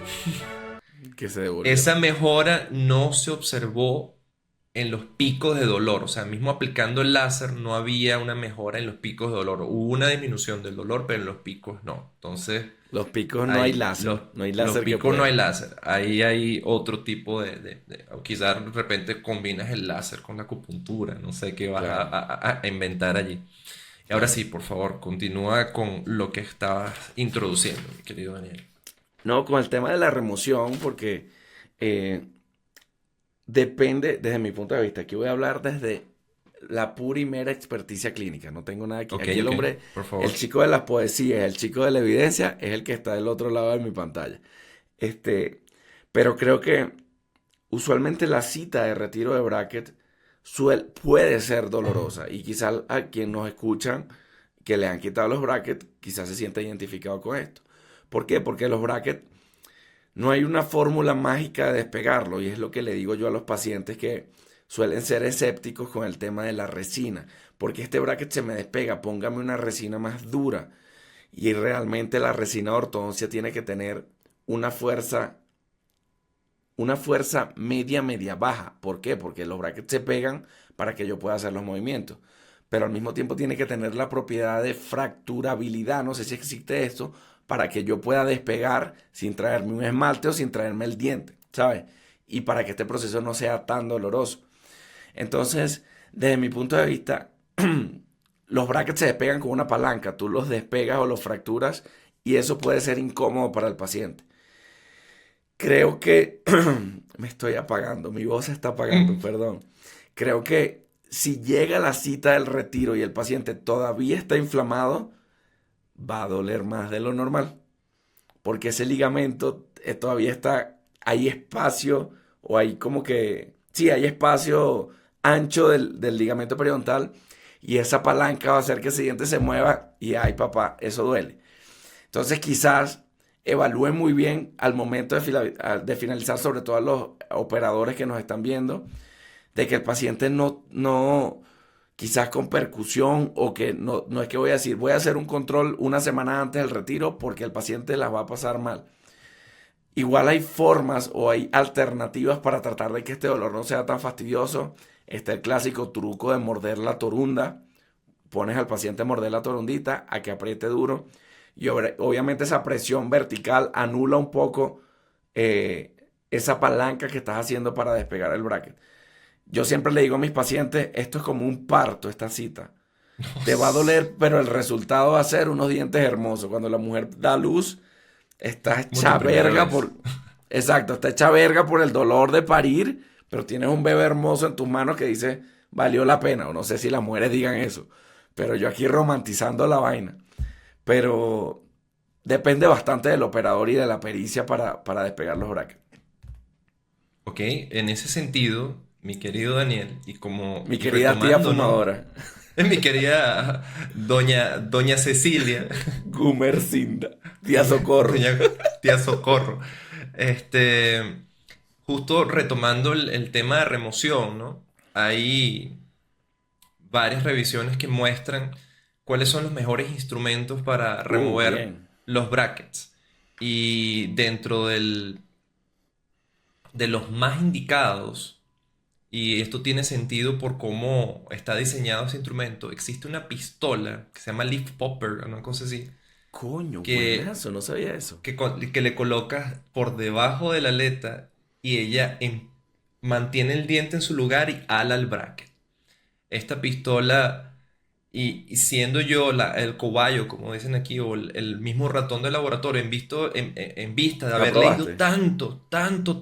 Que se devolvió. esa mejora no se observó en los picos de dolor. O sea, mismo aplicando el láser no había una mejora en los picos de dolor. Hubo una disminución del dolor, pero en los picos no. Entonces, Los picos no hay ahí, láser. No hay los láser que picos no hay pueda. láser. Ahí hay otro tipo o quizás de repente combinas el láser con la acupuntura. No sé qué vas Claro, a inventar allí. Y ahora claro. sí, por favor, continúa con lo que estabas introduciendo, mi querido Daniel. No, con el tema de la remoción, porque eh, depende, desde mi punto de vista, aquí voy a hablar desde la pura y mera experticia clínica. No tengo nada aquí. Ok, Aquí el ok, hombre, por el favor. chico de las poesías, el chico de la evidencia, es el que está del otro lado de mi pantalla. Este, pero creo que usualmente la cita de retiro de bracket puede ser dolorosa y quizás a quien nos escuchan que le han quitado los brackets, quizás se sienta identificado con esto. ¿Por qué? Porque los brackets no hay una fórmula mágica de despegarlo y es lo que le digo yo a los pacientes que suelen ser escépticos con el tema de la resina. Porque este bracket se me despega, póngame una resina más dura. Y realmente la resina de ortodoncia tiene que tener una fuerza una fuerza media, media baja. ¿Por qué? Porque los brackets se pegan para que yo pueda hacer los movimientos. Pero al mismo tiempo tiene que tener la propiedad de fracturabilidad, no sé si existe esto, para que yo pueda despegar sin traerme un esmalte o sin traerme el diente, ¿sabes? Y para que este proceso no sea tan doloroso. Entonces, desde mi punto de vista, los brackets se despegan con una palanca, tú los despegas o los fracturas y eso puede ser incómodo para el paciente. Creo que me estoy apagando, mi voz se está apagando, perdón. Creo que si llega la cita del retiro y el paciente todavía está inflamado, va a doler más de lo normal, porque ese ligamento todavía está, hay espacio o hay como que, sí, hay espacio ancho del ligamento periodontal y esa palanca va a hacer que ese diente se mueva y ay papá, eso duele. Entonces quizás evalúen muy bien al momento de finalizar, sobre todo a los operadores que nos están viendo, de que el paciente no quizás con percusión o que no es que voy a decir, voy a hacer un control una semana antes del retiro porque el paciente las va a pasar mal. Igual hay formas o hay alternativas para tratar de que este dolor no sea tan fastidioso. Está el clásico truco de morder la torunda. Pones al paciente a morder la torundita, a que apriete duro. Y obviamente esa presión vertical anula un poco esa palanca que estás haciendo para despegar el bracket. Yo siempre le digo a mis pacientes, esto es como un parto, esta cita. Te va a doler, pero el resultado va a ser unos dientes hermosos. Cuando la mujer da luz, está Como tu hecha primera verga vez. por... Exacto, está hecha verga por el dolor de parir, pero tienes un bebé hermoso en tus manos que dice, valió la pena. O no sé si las mujeres digan eso, pero yo aquí romantizando la vaina. Pero depende bastante del operador y de la pericia para despegar los brackets. Ok, en ese sentido, mi querido Daniel, Mi y querida tía retomando, ¿no? fumadora, Mi querida doña Cecilia, Gumercinda, tía Socorro. doña tía Socorro, este, justo retomando el tema de remoción, ¿no? Hay varias revisiones que muestran cuáles son los mejores instrumentos para remover Bien. los brackets. Y dentro de los más indicados, y esto tiene sentido por cómo está diseñado ese instrumento, existe una pistola que se llama Leaf Popper, una cosa así, Coño, que, buenazo, no sabía eso. que le colocas por debajo de la aleta y ella mantiene el diente en su lugar y ala el bracket. Esta pistola, y siendo yo el cobayo, como dicen aquí, o el mismo ratón de laboratorio, en vista de ¿La haber leído probaste?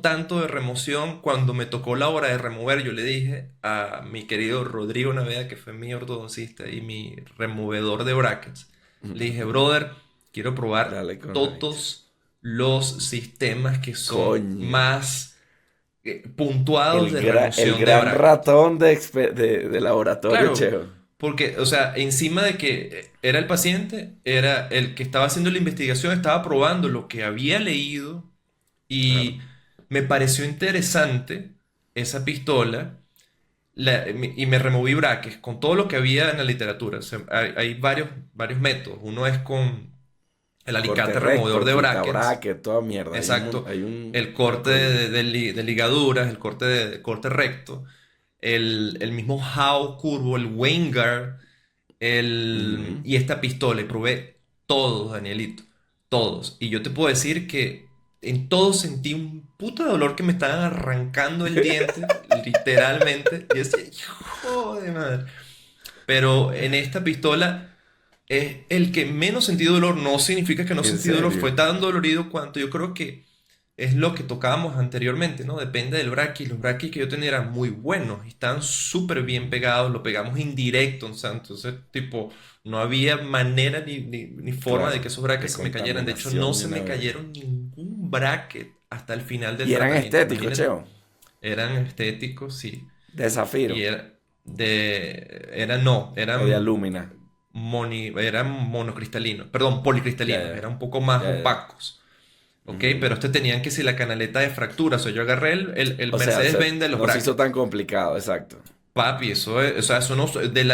tanto de remoción, cuando me tocó la hora de remover, yo le dije a mi querido Rodrigo Naveda, que fue mi ortodoncista y mi removedor de brackets, le dije, brother, quiero probar Dale con la bicha. todos los sistemas que son Coño. más puntuados de El remoción de gran brackets. ratón de laboratorio, Claro, Cheo. porque, o sea, encima de que era el paciente, era el que estaba haciendo la investigación, estaba probando lo que había leído Claro. y me pareció interesante esa pistola y me removí braques con todo lo que había en la literatura. O sea, hay varios métodos. Uno es con el Corte alicate removedor recto, de quita brackets. bracket, toda mierda. Exacto. Hay un El corte recorrido. de ligaduras, el corte recto, el mismo Howe curvo, el Weingart, Ujú. y esta pistola. Y probé todos, Danielito. Todos. Y yo te puedo decir que en todos sentí un puto dolor que me estaban arrancando el diente, literalmente. Y decía, hijo de madre. Pero en esta pistola es el que menos sentí dolor. No significa que no En sentí dolor. Fue serio. tan dolorido cuanto yo creo que es lo que tocábamos anteriormente, ¿no? Depende del bracket. Los brackets que yo tenía eran muy buenos. Estaban súper bien pegados. Lo pegamos indirecto. O sea, entonces, tipo, no había manera ni forma de que Claro. esos De brackets se me cayeran. De hecho, no contaminación de se una me vez. cayeron ningún bracket hasta el final del Y eran tratamiento. estéticos, Imagínate. Cheo. Eran estéticos, sí. De zafiro. Y no, O de alúmina. eran monocristalinos, perdón, Ya, policristalinos, ya. eran un poco más Ya, ya. opacos, ¿ok? Ujú. Pero tenían que si la canaleta de fractura, o sea, yo agarré el O sea, Mercedes-Benz de los no se hizo brackets, tan complicado, exacto. papi, o sea, eso no, de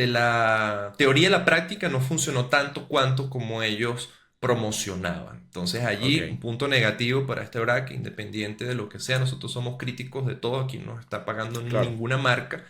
la teoría a la práctica no funcionó tanto cuanto como ellos promocionaban. Entonces Ok, allí un punto negativo para este bracket, independiente de lo que sea, nosotros somos críticos de todo, aquí no nos está pagando claro, ninguna marca.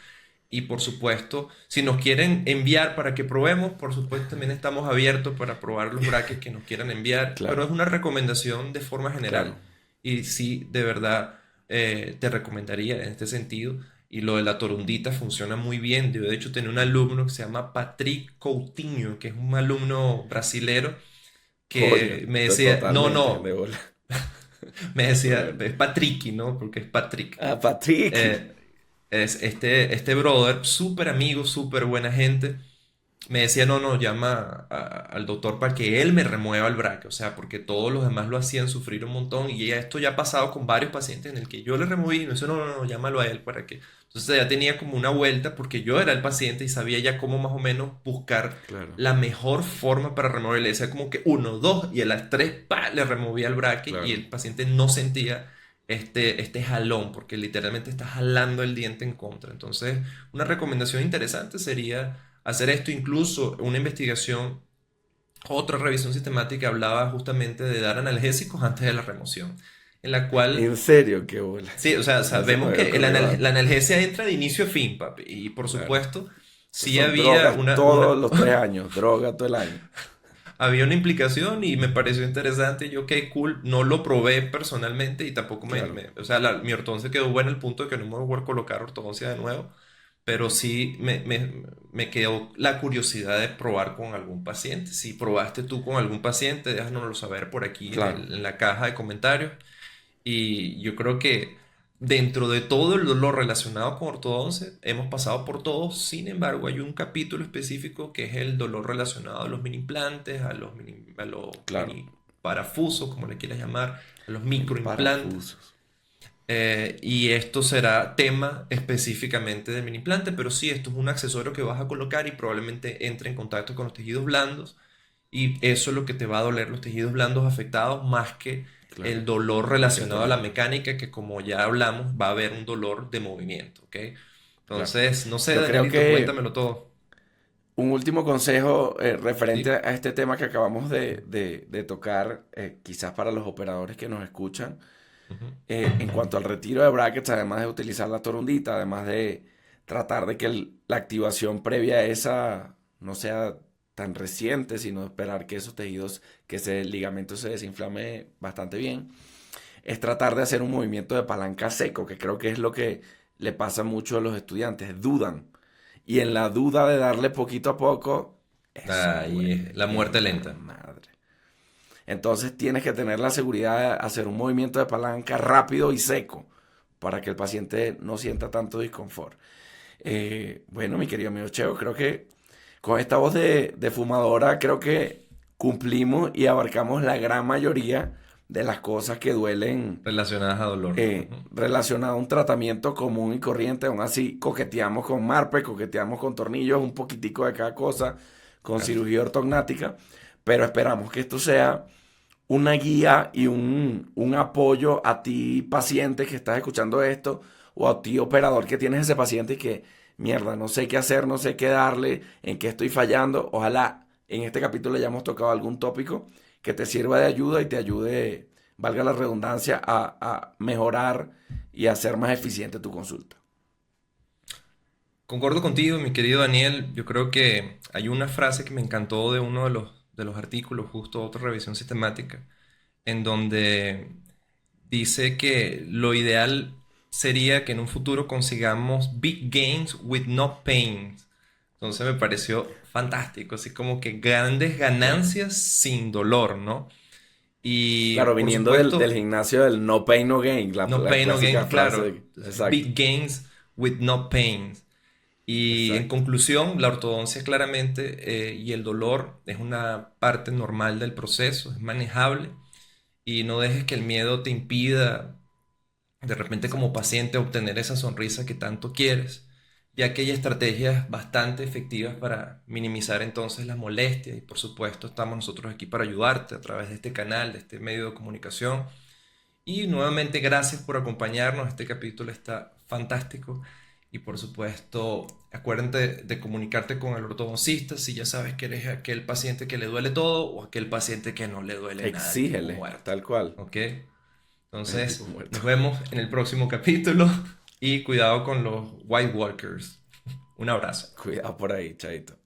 Y por supuesto, si nos quieren enviar para que probemos, por supuesto también estamos abiertos para probar los brackets que nos quieran enviar, pero claro, es una recomendación de forma claro. general. Y sí, de verdad, te recomendaría en este sentido. Y lo de la torundita funciona muy bien. Yo de hecho tenía un alumno que se llama Patrick Coutinho, que es un alumno brasilero, Coño, que me decía, no, totalmente, de no, bola. me decía, Bueno. es Patricky, ¿no? Porque es Patrick. Ah, Patrick. Eh, es este brother, súper amigo, súper buena gente. Me decía, no, no, llama al doctor para que él me remueva el braque, o sea, porque todos los demás lo hacían sufrir un montón y esto ya ha pasado con varios pacientes en el que yo le removí y me dice, no, no, no, llámalo a él para que... Entonces ya tenía como una vuelta porque yo era el paciente y sabía ya cómo más o menos buscar Claro, la mejor forma para removerle. Decía como que uno, dos y a las tres, pa, le removía el braque y claro. el paciente no sentía este jalón porque literalmente está jalando el diente en contra. Entonces, una recomendación interesante sería hacer esto, incluso una investigación, otra revisión sistemática hablaba justamente de dar analgésicos antes de la remoción, en la cual, En serio, qué bola. sí, o sea, No se me sabemos había que ocurrido la antes. analgesia entra de inicio a fin, papi, y por Claro. supuesto, Eso sí son había drogas todos los 3 años, droga todo el año. había una implicación y me pareció interesante. Yo, ok, cool, no lo probé personalmente y tampoco Claro. o sea, mi ortodoncia quedó buena al punto de que no me voy a colocar ortodoncia de nuevo. pero sí me quedó la curiosidad de probar con algún paciente. Si probaste tú con algún paciente, déjanoslo saber por aquí Claro, en la caja de comentarios. Y yo creo que dentro de todo lo relacionado con ortodoncia, hemos pasado por todo. Sin embargo, hay un capítulo específico que es el dolor relacionado a los mini implantes, a los claro. mini parafusos, como le quieras llamar, a los Mini microimplantes. parafusos. Y esto será tema específicamente del mini implante, pero sí, esto es un accesorio que vas a colocar y probablemente entre en contacto con los tejidos blandos y eso es lo que te va a doler los tejidos blandos afectados más que Claro. el dolor Más que relacionado a la todo. mecánica, que como ya hablamos, va a haber un dolor de movimiento, ¿ok? Claro. Entonces, no sé, Yo creo Danielito, que cuéntamelo todo. un último consejo referente Sí. a este tema que acabamos de tocar, quizás para los operadores que nos escuchan, Ujú. en cuanto al retiro de brackets, además de utilizar la torundita, además de tratar de que la activación previa a esa no sea tan reciente, sino esperar que esos tejidos, que ese ligamento se desinflame bastante bien, es tratar de hacer un movimiento de palanca seco, que creo que es lo que le pasa mucho a los estudiantes, dudan. Y en la duda de darle poquito a poco, eso Ahí duele es la muerte en la lenta. madre. Entonces tienes que tener la seguridad de hacer un movimiento de palanca rápido y seco para que el paciente no sienta tanto disconfort. Bueno, mi querido amigo Cheo, creo que con esta voz de fumadora creo que cumplimos y abarcamos la gran mayoría de las cosas que duelen Relacionadas a dolor. Ujú. relacionado a un tratamiento común y corriente. Aún así, coqueteamos con marpe, coqueteamos con tornillos, un poquitico de cada cosa, con Claro. cirugía ortognática, pero esperamos que esto sea una guía y un apoyo a ti, paciente que estás escuchando esto, o a ti, operador, que tienes ese paciente y que, mierda, no sé qué hacer, no sé qué darle, en qué estoy fallando. Ojalá en este capítulo hayamos tocado algún tópico que te sirva de ayuda y te ayude, valga la redundancia, a mejorar y a hacer más eficiente tu consulta. Concordo contigo, mi querido Daniel. Yo creo que hay una frase que me encantó de uno de los artículos, justo otra revisión sistemática, en donde dice que lo ideal sería que en un futuro consigamos big gains with no pain. Entonces me pareció fantástico, así como que grandes Claro. ganancias sin dolor, ¿no? Y Claro, por viniendo del supuesto, gimnasio del no pain, no gain, no la pain, no gain, clásica claro. frase. Exacto, Big gains with no pain. Y en exacto. conclusión, la ortodoncia claramente y el dolor es una parte normal del proceso, es manejable y no dejes que el miedo te impida de repente como Exacto. paciente obtener esa sonrisa que tanto quieres, ya que hay estrategias bastante efectivas para minimizar entonces la molestia y por supuesto estamos nosotros aquí para ayudarte a través de este canal, de este medio de comunicación. Y nuevamente gracias por acompañarnos, este capítulo está fantástico y por supuesto acuérdate de comunicarte con el ortodoncista si ya sabes que eres aquel paciente que le duele todo o aquel paciente que no le duele nada, el tipo Exígele, muerto, tal cual. ¿ok? El tipo Entonces, muerto. nos vemos en el próximo capítulo y cuidado con los White Walkers. Un abrazo. Cuidado por ahí, chaito.